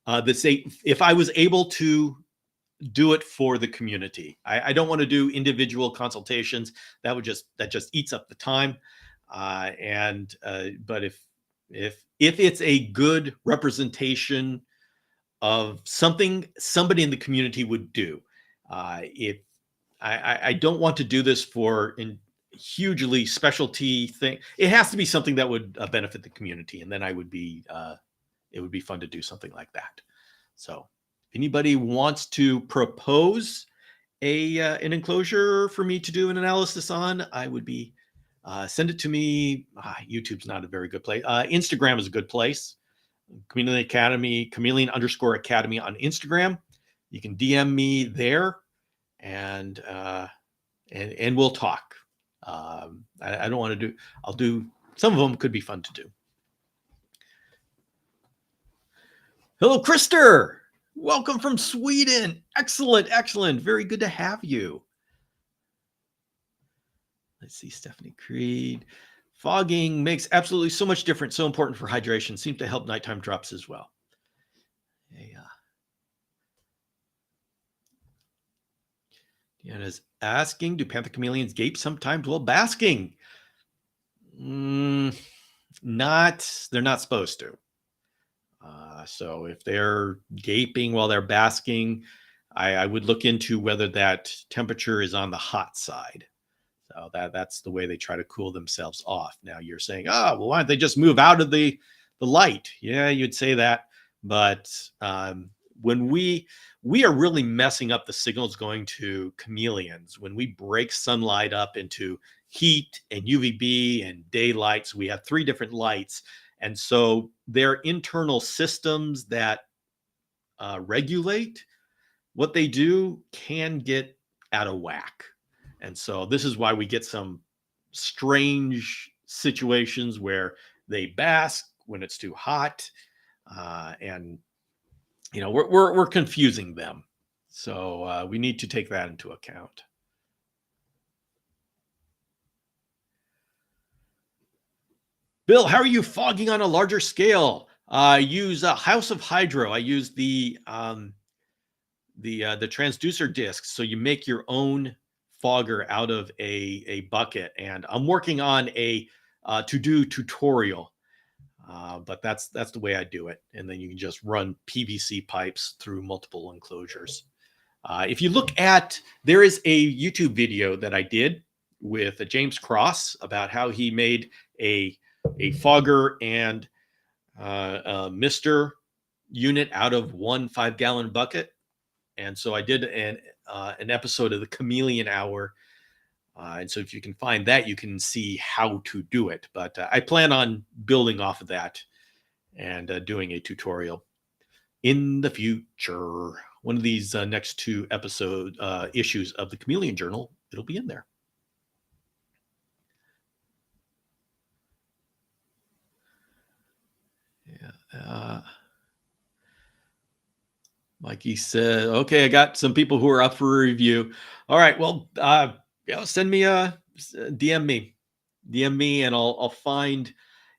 the sake. If I was able to do it for the community, I don't want to do individual consultations. That just eats up the time. But if it's a good representation of something somebody in the community would do, if I don't want to do this for in hugely specialty thing. It has to be something that would benefit the community, and then it would be fun to do something like that. So, if anybody wants to propose an enclosure for me to do an analysis on, I would be send it to me. YouTube's not a very good place. Instagram is a good place. Chameleon Academy, Chameleon_Academy on Instagram. You can DM me there, and we'll talk. I don't want to do. I'll do. Some of them could be fun to do. Hello, Krister. Welcome from Sweden. Excellent, excellent. Very good to have you. Let's see, Stephanie Creed. Fogging makes absolutely so much difference. So important for hydration. Seems to help nighttime drops as well. Yeah. Deanna's asking, do panther chameleons gape sometimes while basking? They're not supposed to. So if they're gaping while they're basking, I would look into whether that temperature is on the hot side. So that's the way they try to cool themselves off. Now you're saying, oh, well, why don't they just move out of the light? Yeah, you'd say that. But when we are really messing up the signals going to chameleons, when we break sunlight up into heat and UVB and daylight, so we have 3 different lights. And so their internal systems that regulate what they do can get out of whack. And so this is why we get some strange situations where they bask when it's too hot, and we're confusing them. So we need to take that into account. Bill, how are you fogging on a larger scale? I use a House of Hydro. I use the transducer discs. So you make your own fogger out of a bucket, and I'm working on a to-do tutorial, but that's the way I do it. And then you can just run PVC pipes through multiple enclosures. If you look at, there is a YouTube video that I did with James Cross about how he made a fogger and a mister unit out of one 5-gallon bucket. And so I did an episode of the Chameleon Hour. And so if you can find that, you can see how to do it. But I plan on building off of that and doing a tutorial in the future. One of these next 2 issues of the Chameleon Journal, it'll be in there. Yeah. Mikey said, okay, I got some people who are up for a review. All right. Well, send me DM me, and I'll find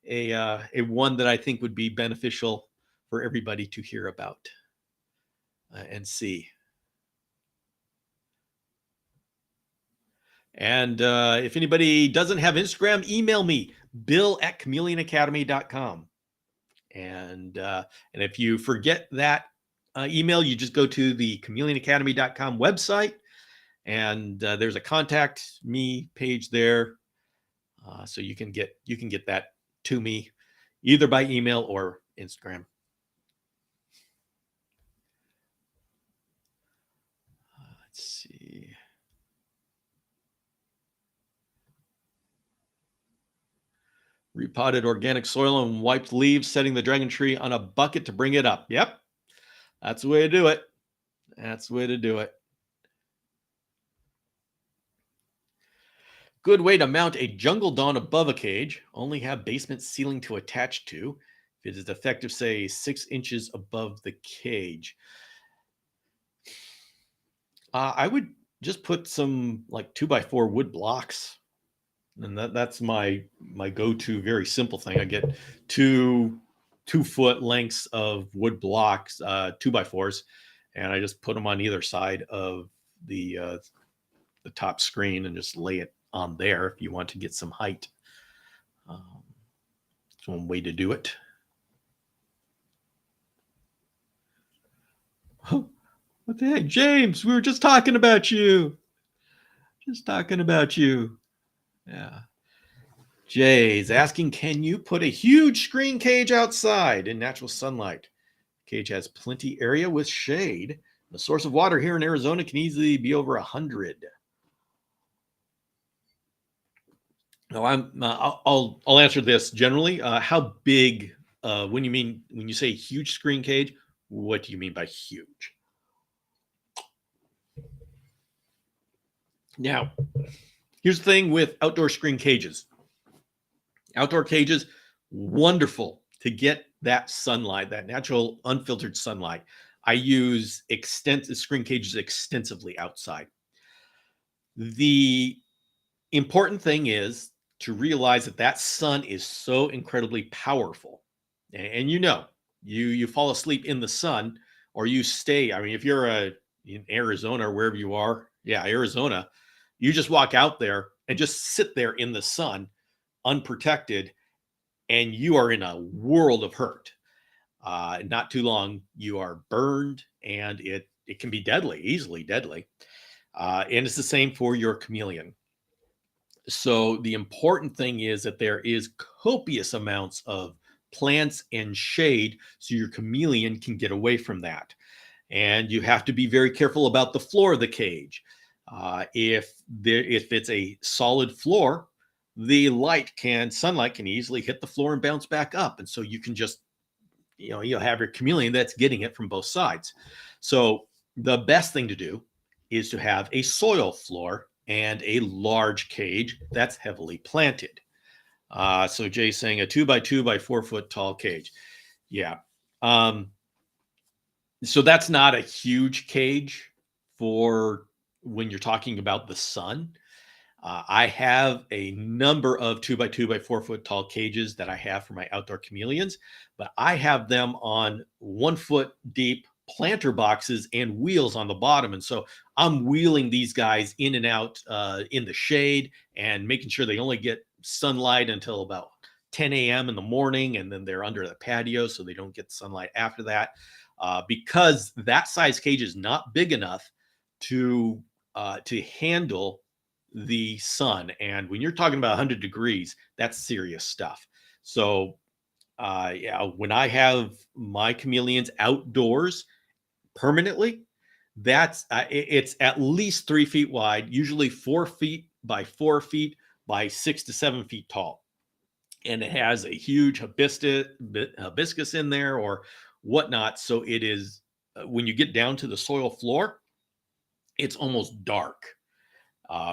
a one that I think would be beneficial for everybody to hear about and see. And if anybody doesn't have Instagram, email me, bill@chameleonacademy.com. And if you forget that email, you just go to the chameleonacademy.com website, and there's a contact me page there, so you can get that to me either by email or Instagram. Let's see. Repotted organic soil and wiped leaves, setting the dragon tree on a bucket to bring it up. Yep, that's the way to do it. That's the way to do it. Good way to mount a jungle dawn above a cage. Only have basement ceiling to attach to. If it is effective, say 6 inches above the cage. I would just put some like 2x4 wood blocks, and that's my go-to very simple thing. I get 2 foot lengths of wood blocks, 2x4s, and I just put them on either side of the top screen and just lay it on there if you want to get some height. It's one way to do it. What the heck, James? We were just talking about you. Just talking about you. Yeah. Jay's asking, can you put a huge screen cage outside in natural sunlight? Cage has plenty area with shade. The source of water here in Arizona can easily be over 100. No, I'll answer this generally. How big? When you say huge screen cage, what do you mean by huge? Now, here's the thing with outdoor screen cages. Outdoor cages, wonderful to get that sunlight, that natural unfiltered sunlight. I use screen cages extensively outside. The important thing is to realize that sun is so incredibly powerful. And you fall asleep in the sun, or you stay. I mean, if you're in Arizona or wherever you are, Arizona, you just walk out there and just sit there in the sun unprotected, and you are in a world of hurt. Not too long, you are burned, and it can be deadly, easily deadly. And it's the same for your chameleon. So the important thing is that there is copious amounts of plants and shade so your chameleon can get away from that. And you have to be very careful about the floor of the cage. If it's a solid floor, the sunlight can easily hit the floor and bounce back up. And so you can just, you'll have your chameleon that's getting it from both sides. So the best thing to do is to have a soil floor and a large cage that's heavily planted. So Jay's saying a 2x2 by 4 foot tall cage. Yeah. So that's not a huge cage for when you're talking about the sun. I have a number of 2x2 by 4 foot tall cages that I have for my outdoor chameleons, but I have them on 1 foot deep planter boxes and wheels on the bottom. And so I'm wheeling these guys in and out in the shade and making sure they only get sunlight until about 10 a.m. in the morning. And then they're under the patio so they don't get sunlight after that. Because that size cage is not big enough to handle the sun. And when you're talking about 100 degrees, that's serious stuff. So when I have my chameleons outdoors permanently, it's at least 3 feet wide, usually 4 feet by 4 feet by 6 to 7 feet tall. And it has a huge hibiscus in there or whatnot. So it is, when you get down to the soil floor, it's almost dark.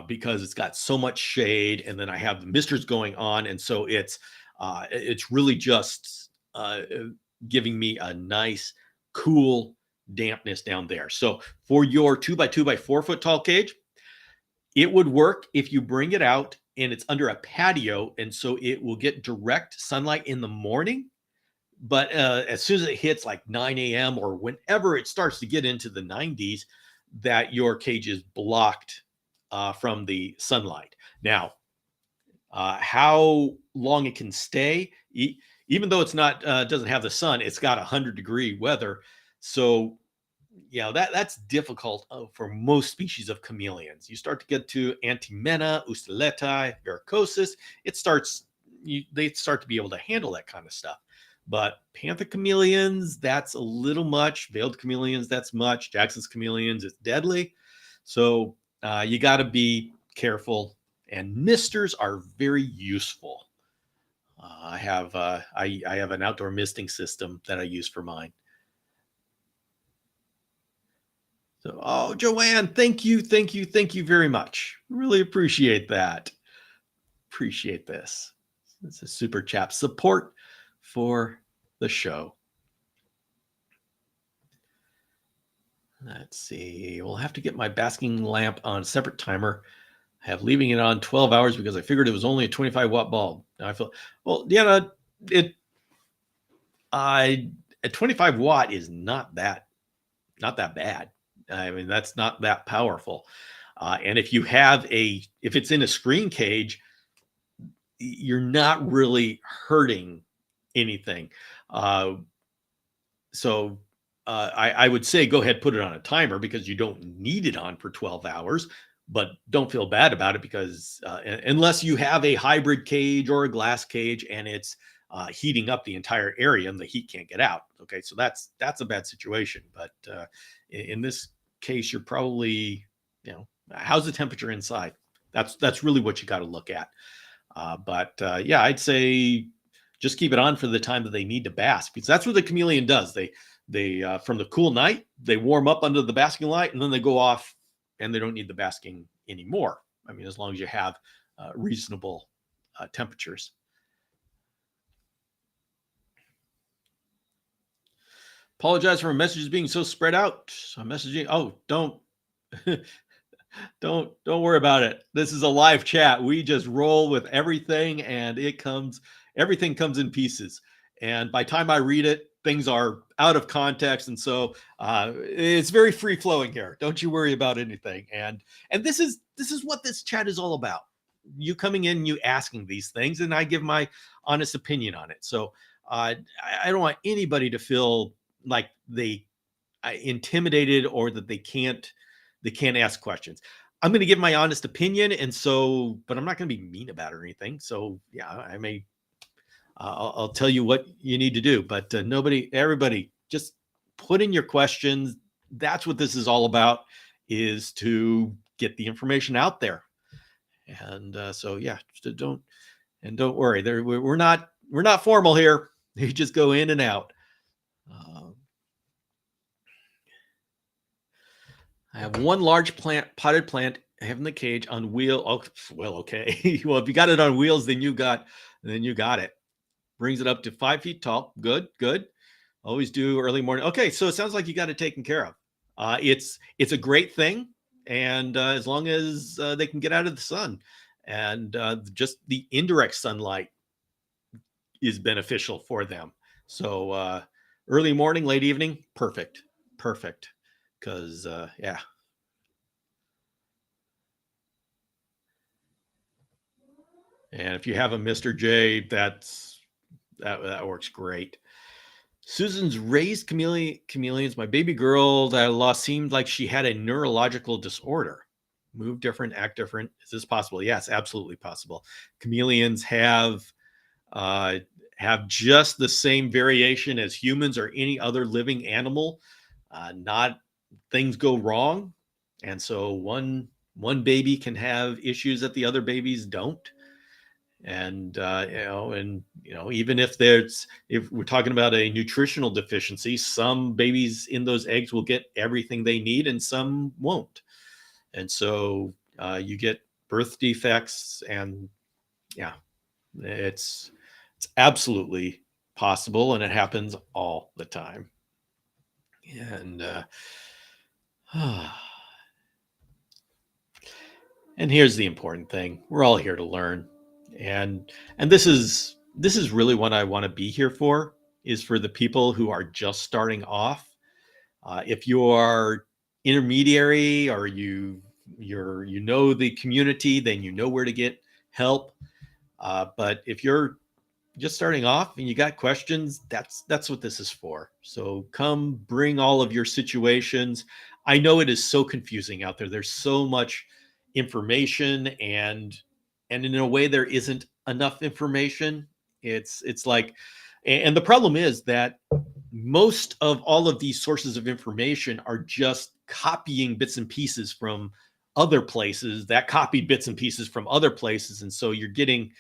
Because it's got so much shade, and then I have the misters going on, and so it's really just giving me a nice, cool dampness down there. So for your 2x2 by 4 foot tall cage, it would work if you bring it out and it's under a patio, and so it will get direct sunlight in the morning. But as soon as it hits like 9 a.m. or whenever it starts to get into the 90s, that your cage is blocked from the sunlight. Now, how long it can stay, even though it's not doesn't have the sun, it's got 100-degree weather. So, that's difficult for most species of chameleons. You start to get to Antimena, Ustuleti, Vericosis, they start to be able to handle that kind of stuff. But panther chameleons, that's a little much. Veiled chameleons, that's much. Jackson's chameleons, it's deadly. So you got to be careful, and misters are very useful. I have an outdoor misting system that I use for mine. So, oh, Joanne, thank you very much. Really appreciate that. Appreciate this. It's a super chat support for the show. Let's see. We'll have to get my basking lamp on a separate timer. I have leaving it on 12 hours because I figured it was only a 25-watt bulb. Now I feel, well, yeah, it I a 25 watt is not that bad. I mean, that's not that powerful. And if if it's in a screen cage, you're not really hurting anything. Uh, I would say go ahead, put it on a timer because you don't need it on for 12 hours, but don't feel bad about it because unless you have a hybrid cage or a glass cage and it's heating up the entire area and the heat can't get out. Okay, so that's a bad situation. But in this case, you're probably, how's the temperature inside? That's really what you got to look at. Yeah, I'd say just keep it on for the time that they need to bask because that's what the chameleon does. They from the cool night, they warm up under the basking light and then they go off and they don't need the basking anymore. I mean, as long as you have reasonable temperatures. Apologize for my messages being so spread out. I'm messaging. Oh, don't don't worry about it. This is a live chat. We just roll with everything and everything comes in pieces. And by the time I read it, things are out of context. And so it's very free flowing here. Don't you worry about anything. And this is what this chat is all about. You coming in, you asking these things, and I give my honest opinion on it. So I don't want anybody to feel like they intimidated or that they can't ask questions. I'm going to give my honest opinion, and so, but I'm not going to be mean about it or anything. So yeah, I may, I'll tell you what you need to do, but everybody, just put in your questions. That's what this is all about, is to get the information out there. And so yeah, don't worry. We're not formal here. You just go in and out. I have one large potted plant. I have in the cage on wheel. Oh, well, okay. Well, if you got it on wheels, then you got it. Brings it up to 5 feet tall. Good. Always do early morning. Okay, so it sounds like you got it taken care of. It's a great thing, and as long as they can get out of the sun, and just the indirect sunlight is beneficial for them. So early morning, late evening, perfect. Because yeah. And if you have a Mr. J, that works great. Susan's raised chameleons. My baby girl that I lost seemed like she had a neurological disorder. Move different, act different. Is this possible? Yes, absolutely possible. Chameleons have just the same variation as humans or any other living animal. Not things go wrong, and so one baby can have issues that the other babies don't. And even if we're talking about a nutritional deficiency, some babies in those eggs will get everything they need and some won't. And so you get birth defects, and yeah, it's absolutely possible, and it happens all the time. And and here's the important thing: we're all here to learn, and this is really what I want to be here for, is for the people who are just starting off. If you are intermediary, or you know the community, then you know where to get help. But if you're just starting off and you got questions, that's what this is for. So come bring all of your situations. I know it is so confusing out there. There's so much information, and in a way there isn't enough information. It's like, and the problem is that most of all of these sources of information are just copying bits and pieces from other places that copied bits and pieces from other places. And so you're getting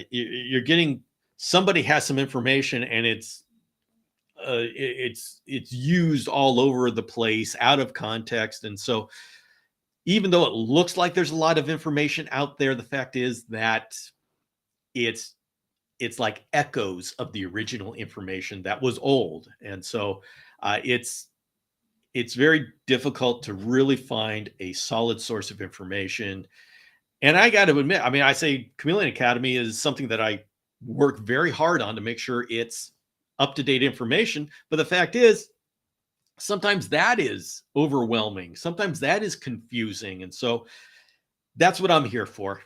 you're getting somebody has some information and it's used all over the place out of context. And so even though it looks like there's a lot of information out there, the fact is that it's it's like echoes of the original information that was old. And so it's very difficult to really find a solid source of information. And I got to admit, I mean, I say Chameleon Academy is something that I work very hard on to make sure it's up to date information. But the fact is, sometimes that is overwhelming. Sometimes that is confusing. And so that's what I'm here for.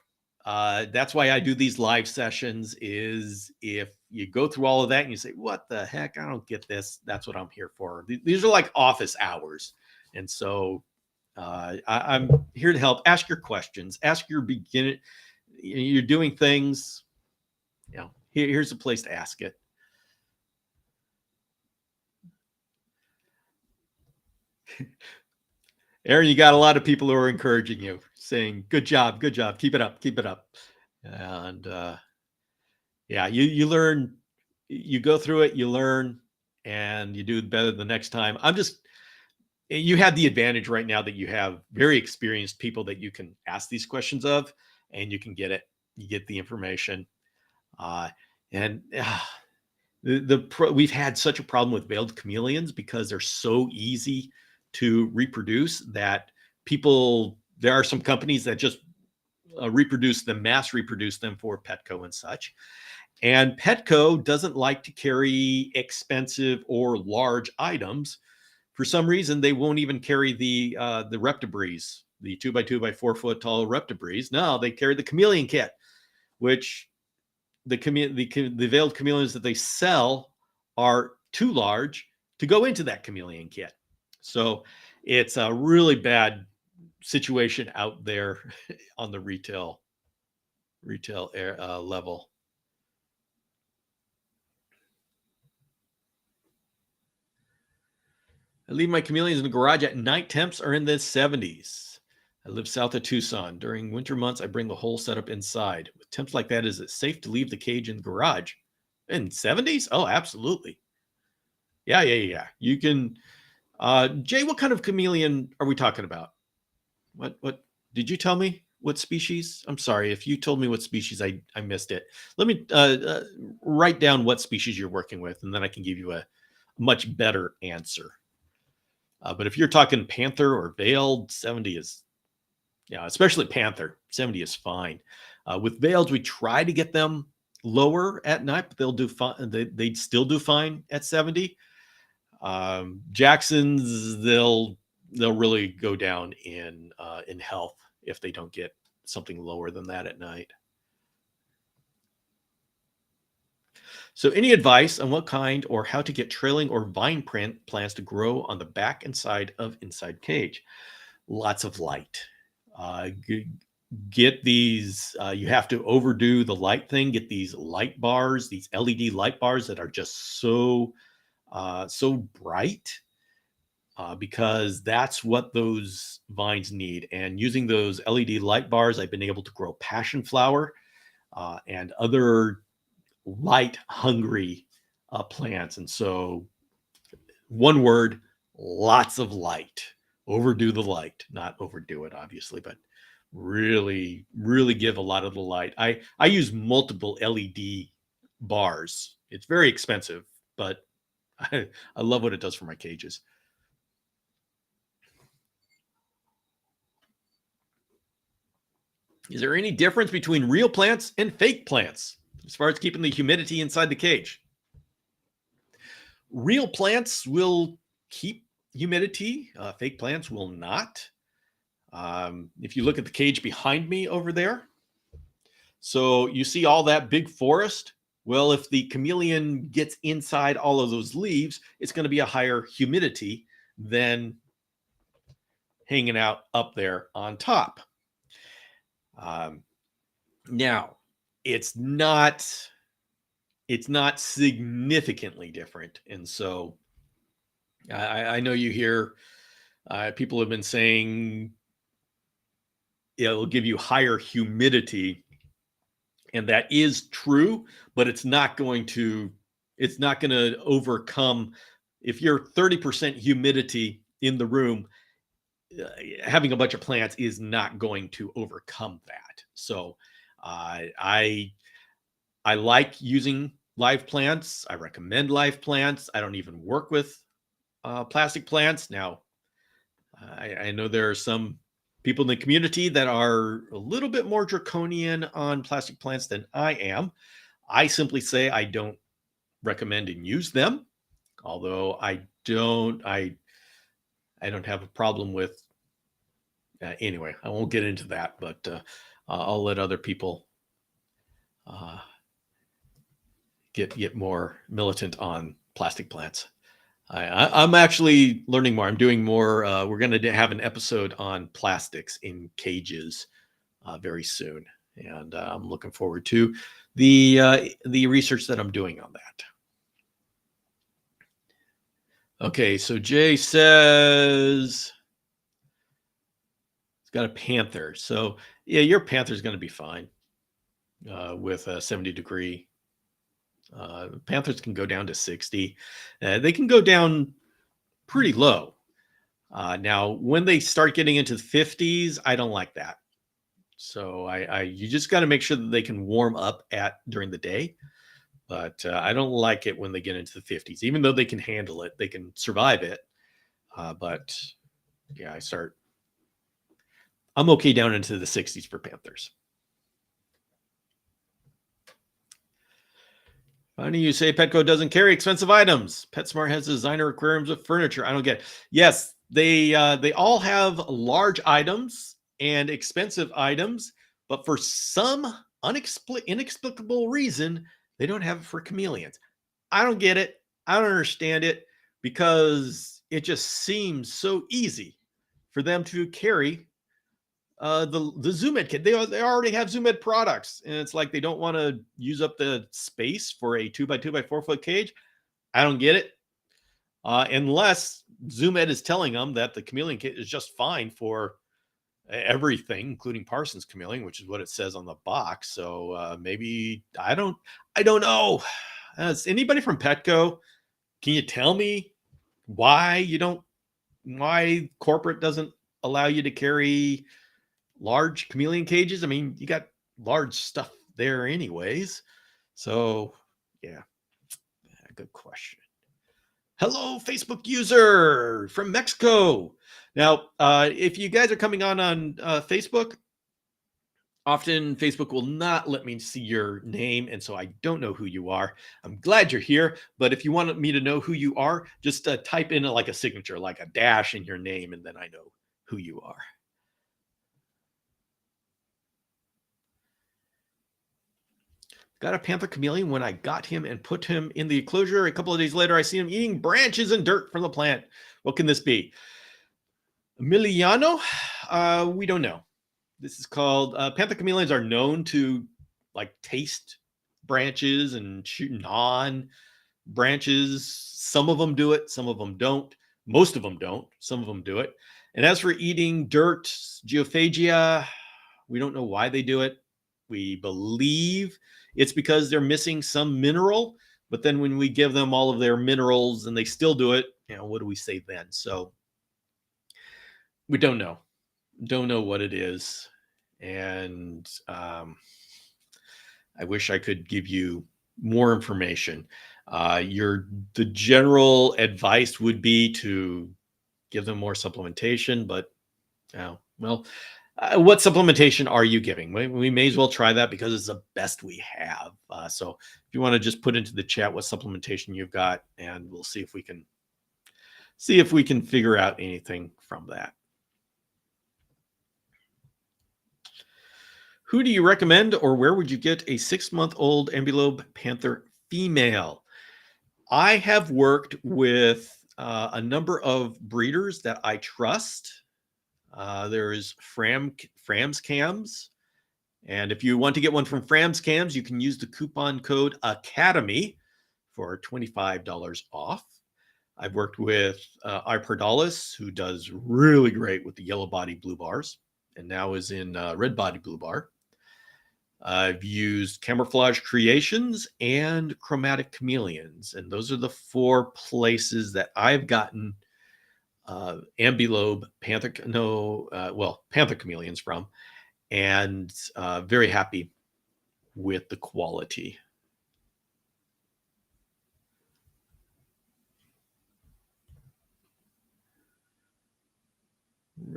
That's why I do these live sessions. Is if you go through all of that and you say, "What the heck? I don't get this." That's what I'm here for. These are like office hours, and so I'm here to help. Ask your questions. Ask your beginning. You're doing things. Here's a place to ask it. Aaron, you got a lot of people who are encouraging you, saying, good job, keep it up, keep it up. And yeah, you learn, you go through it, you learn, and you do better the next time. You have the advantage right now that you have very experienced people that you can ask these questions of, and you can get it. You get the information. And we've had such a problem with veiled chameleons because they're so easy to reproduce that there are some companies that just mass reproduce them for Petco and such. And Petco doesn't like to carry expensive or large items. For some reason, they won't even carry the Reptibreeze, the 2x2 by 4 foot tall Reptibreeze. No, they carry the Chameleon kit, which the veiled chameleons that they sell are too large to go into that Chameleon kit. So it's a really bad situation out there on the retail level. I leave my chameleons in the garage at night. Temps are in the 70s. I live south of Tucson. During winter months, I bring the whole setup inside. With temps like that, is it safe to leave the cage in the garage? In 70s? Oh, absolutely. Yeah. You can. Jay, what kind of chameleon are we talking about? What did you tell me? What species? I'm sorry if you told me what species. I missed it. Let me write down what species you're working with, and then I can give you a much better answer. But if you're talking panther or veiled, 70 is, especially panther, 70 is fine. With veils, we try to get them lower at night, but they'll do fine. They'd still do fine at 70. Jacksons, they'll really go down in health if they don't get something lower than that at night. So any advice on what kind or how to get trailing or vine plants to grow on the back and side of inside cage? Lots of light. Get these, you have to overdo the light thing. Get these light bars, these LED light bars that are just so bright, because that's what those vines need. And using those LED light bars, I've been able to grow passion flower and other light hungry plants. And so one word, lots of light. Overdo the light, not overdo it, obviously, but really give a lot of the light. I use multiple LED bars. It's very expensive, but I love what it does for my cages. Is there any difference between real plants and fake plants as far as keeping the humidity inside the cage? Real plants will keep humidity. Fake plants will not. If you look at the cage behind me over there, so you see all that big forest. Well, if the chameleon gets inside all of those leaves, it's going to be a higher humidity than hanging out up there on top. Now, it's not significantly different. And so I know you hear people have been saying it'll give you higher humidity. And that is true, but it's not going to overcome if you're 30% humidity in the room. Having a bunch of plants is not going to overcome that. So I like using live plants. I recommend live plants. I don't even work with plastic plants. Now, I know there are some people in the community that are a little bit more draconian on plastic plants than I am. I simply say I don't recommend and use them, although I don't have a problem with. Anyway, I won't get into that, but I'll let other people get more militant on plastic plants. I'm actually learning more. I'm doing more. We're going to have an episode on plastics in cages very soon, and I'm looking forward to the research that I'm doing on that. Okay, so Jay says he's got a panther. So yeah, your panther's going to be fine with a 70-degree. Panthers can go down to 60. They can go down pretty low. Now, when they start getting into the 50s, I don't like that. So you just got to make sure that they can warm up during the day. But I don't like it when they get into the 50s, even though they can handle it, they can survive it. But yeah, I'm okay down into the 60s for panthers. Funny you say Petco doesn't carry expensive items. PetSmart has designer aquariums with furniture. I don't get it. Yes, they all have large items and expensive items, but for some inexplicable reason, they don't have it for chameleons. I don't get it. I don't understand it, because it just seems so easy for them to carry the Zoom Ed kit. They already have Zoom Ed products, and it's like they don't want to use up the space for a 2x2 by 4 foot cage. I don't get it, unless Zoom Ed is telling them that the chameleon kit is just fine for everything, including Parsons chameleon, which is what it says on the box. So maybe I don't know. Anybody from Petco, can you tell me why corporate doesn't allow you to carry large chameleon cages? I mean, you got large stuff there anyways. So yeah, good question. Hello, Facebook user from Mexico. Now, if you guys are coming on Facebook, often Facebook will not let me see your name, and so I don't know who you are. I'm glad you're here, but if you want me to know who you are, just type in like a signature, like a dash in your name, and then I know who you are. Got a panther chameleon when I got him and put him in the enclosure. A couple of days later, I see him eating branches and dirt from the plant. What can this be? Emiliano? We don't know. This is called panther chameleons are known to like taste branches and shoot on branches. Some of them do it, some of them don't. Most of them don't. Some of them do it. And as for eating dirt, geophagia, we don't know why they do it. We believe it's because they're missing some mineral, but then when we give them all of their minerals and they still do it, what do we say then? So we don't know what it is. And I wish I could give you more information. The general advice would be to give them more supplementation, but what supplementation are you giving? We may as well try that because it's the best we have. So if you want to just put into the chat what supplementation you've got, and we'll see if we can figure out anything from that. Who do you recommend, or where would you get a 6-month-old Ambulobe Panther female? I have worked with a number of breeders that I trust. There is Fram's Cams. And if you want to get one from Fram's Cams, you can use the coupon code ACADEMY for $25 off. I've worked with Ipardalis, who does really great with the yellow body blue bars, and now is in red body blue bar. I've used Camouflage Creations and Chromatic Chameleons, and those are the 4 places that I've gotten ambilobe panther chameleons from, and very happy with the quality.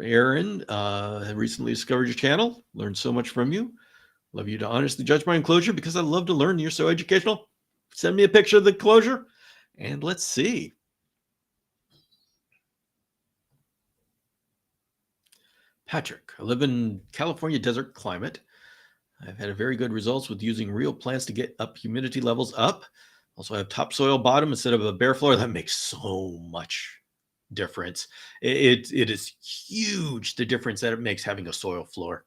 Aaron, recently discovered your channel, learned so much from you. Love you to honestly judge my enclosure because I love to learn. You're so educational. Send me a picture of the enclosure and let's see. Patrick, I live in California desert climate. I've had very good results with using real plants to get up humidity levels up. Also, I have topsoil bottom instead of a bare floor. That makes so much difference. It is huge, the difference that it makes having a soil floor.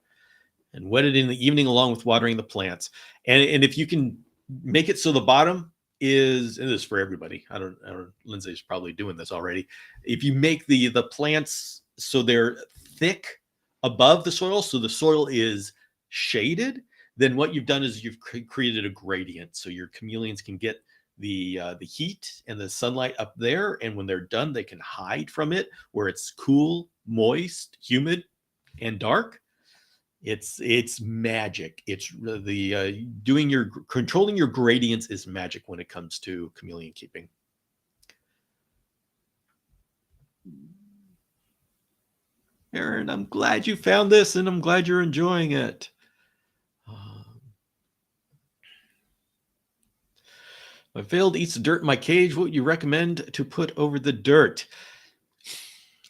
And wet it in the evening along with watering the plants. And if you can make it so the bottom is, and this is for everybody. I don't Lindsay's probably doing this already. If you make the plants so they're thick above the soil, so the soil is shaded, then what you've done is you've created a gradient, so your chameleons can get the heat and the sunlight up there, and when they're done, they can hide from it where it's cool, moist, humid, and dark. It's magic. It's the controlling your gradients is magic when it comes to chameleon keeping. Aaron, I'm glad you found this and I'm glad you're enjoying it. My failed eats the dirt in my cage. What would you recommend to put over the dirt?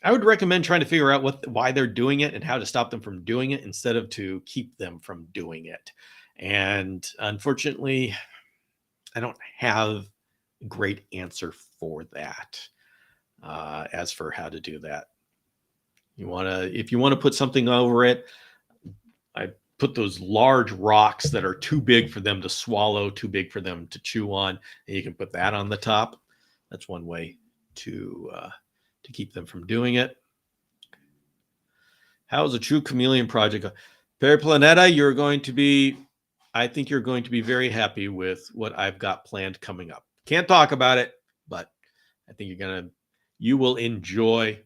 I would recommend trying to figure out why they're doing it and how to stop them from doing it instead of to keep them from doing it. And unfortunately, I don't have a great answer for that. As for how to do that, if you want to put something over it, I put those large rocks that are too big for them to swallow, too big for them to chew on, and you can put that on the top. That's one way to keep them from doing it. How is a true chameleon project? Periplaneta, I think you're going to be very happy with what I've got planned coming up. Can't talk about it, but I think you will enjoy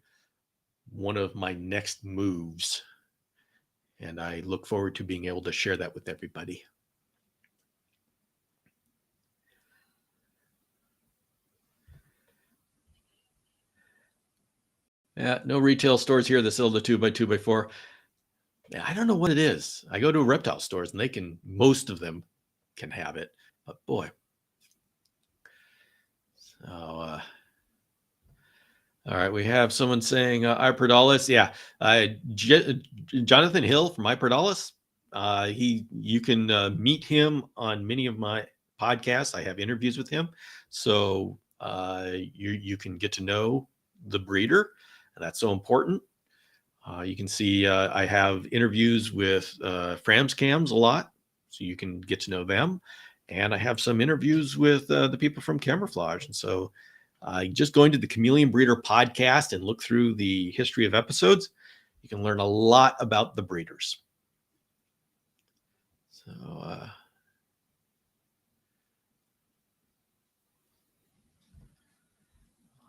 one of my next moves. And I look forward to being able to share that with everybody. Yeah, no retail stores here that sell the 2x2x4. I don't know what it is. I go to reptile stores and most of them can have it, but boy. So, all right, we have someone saying Iperdalis. Yeah, Jonathan Hill from Iperdalis. You can meet him on many of my podcasts. I have interviews with him, so you can get to know the breeder, and that's so important. You can see I have interviews with Framscams a lot, so you can get to know them, and I have some interviews with the people from Camouflage, and so. Just going to the Chameleon Breeder podcast and look through the history of episodes, you can learn a lot about the breeders. So,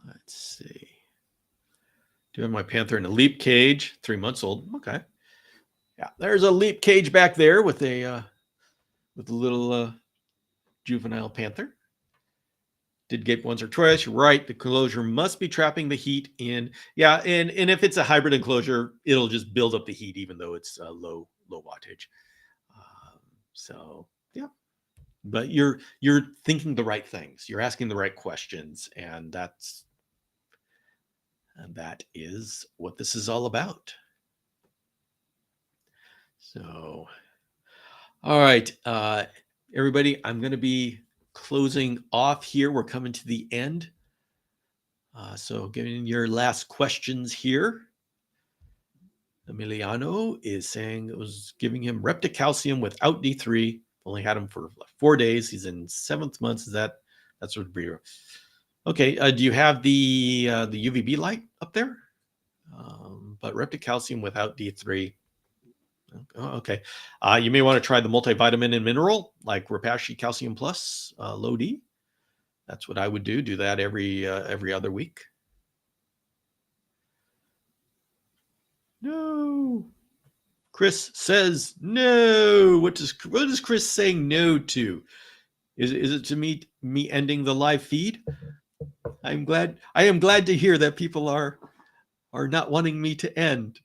let's see. Do have my panther in a leap cage, 3 months old. Okay. Yeah, there's a leap cage back there with a little juvenile panther. Did gape once or twice. You're right. The enclosure must be trapping the heat in. Yeah, and if it's a hybrid enclosure, it'll just build up the heat even though it's low wattage. So yeah, but you're thinking the right things. You're asking the right questions, and that is what this is all about. So, all right, everybody, I'm going to be closing off here. We're coming to the end. So getting your last questions here. Emiliano is saying it was giving him Repticalcium without D3. Only had him for 4 days. He's in 7th month. That's what breeder? Okay. Do you have the UVB light up there? But Repticalcium without D3. Oh, okay. You may want to try the multivitamin and mineral like Repashy Calcium Plus, low D. That's what I would do. Do that every other week. No. Chris says no. What is Chris saying no to? Is it to me ending the live feed? I am glad to hear that people are not wanting me to end.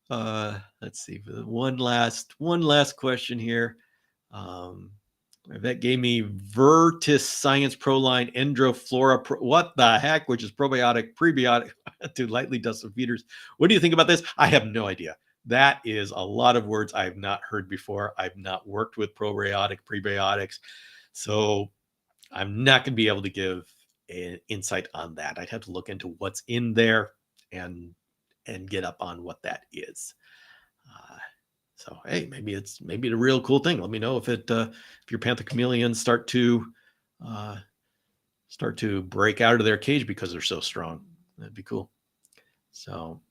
Let's see. One last question here. That gave me Virtus Science Proline Endroflora. What the heck? Which is probiotic, prebiotic to lightly dusted feeders. What do you think about this? I have no idea. That is a lot of words I've not heard before. I've not worked with probiotic, prebiotics, so I'm not going to be able to give an insight on that. I'd have to look into what's in there and get up on what that is. So hey, maybe it's a real cool thing. Let me know if your panther chameleons start to break out of their cage because they're so strong. That'd be cool. So,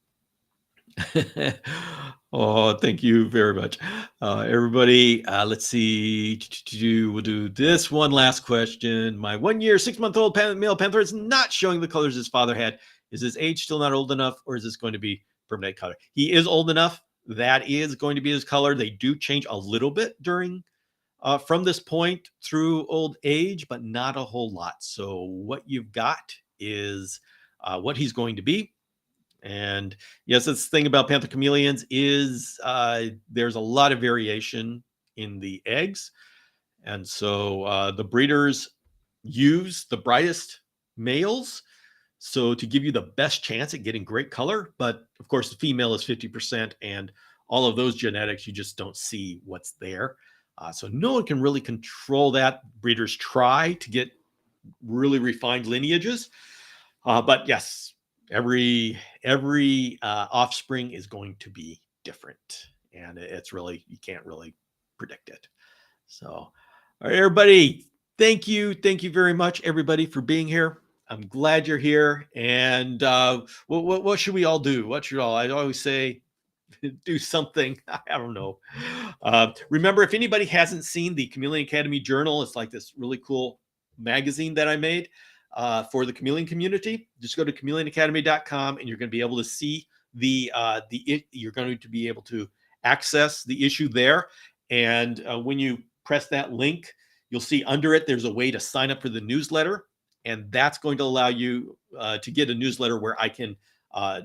oh, thank you very much, everybody. Let's see. We'll do this one last question. My 1 year, 6-month-old male panther is not showing the colors his father had. Is his age still not old enough, or is this going to be permanent color? He is old enough. That is going to be his color. They do change a little bit during from this point through old age, but not a whole lot. So what you've got is what he's going to be. And yes, that's the thing about panther chameleons is there's a lot of variation in the eggs. And so the breeders use the brightest males so to give you the best chance at getting great color. But of course, the female is 50%, and all of those genetics, you just don't see what's there. So no one can really control that. Breeders try to get really refined lineages. But yes, every offspring is going to be different. And it's really, you can't really predict it. So, all right, everybody, thank you. Thank you very much, everybody, for being here. I'm glad you're here. And what should we all do? I always say, do something. I don't know. Remember, if anybody hasn't seen the Chameleon Academy Journal, it's like this really cool magazine that I made for the chameleon community. Just go to chameleonacademy.com and you're going to be able to see you're going to be able to access the issue there. And when you press that link, you'll see under it, there's a way to sign up for the newsletter. And that's going to allow you to get a newsletter where I can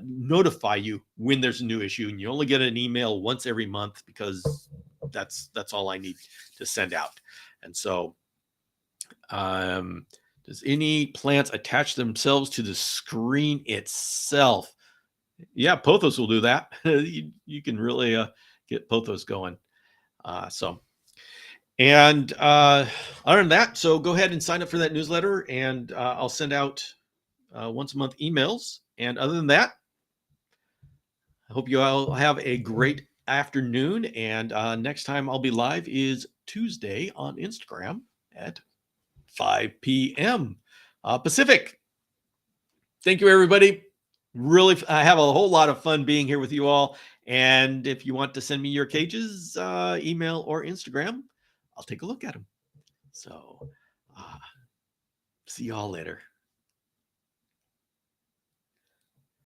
notify you when there's a new issue. And you only get an email once every month because that's all I need to send out. And so does any plants attach themselves to the screen itself? Yeah, pothos will do that. You can really get pothos going. And other than that, so go ahead and sign up for that newsletter, and I'll send out once a month emails. And other than that, I hope you all have a great afternoon. And next time I'll be live is Tuesday on Instagram at 5 p.m. Pacific. Thank you, everybody. Really, I have a whole lot of fun being here with you all. And if you want to send me your cages, email or Instagram, I'll take a look at them. So see y'all later.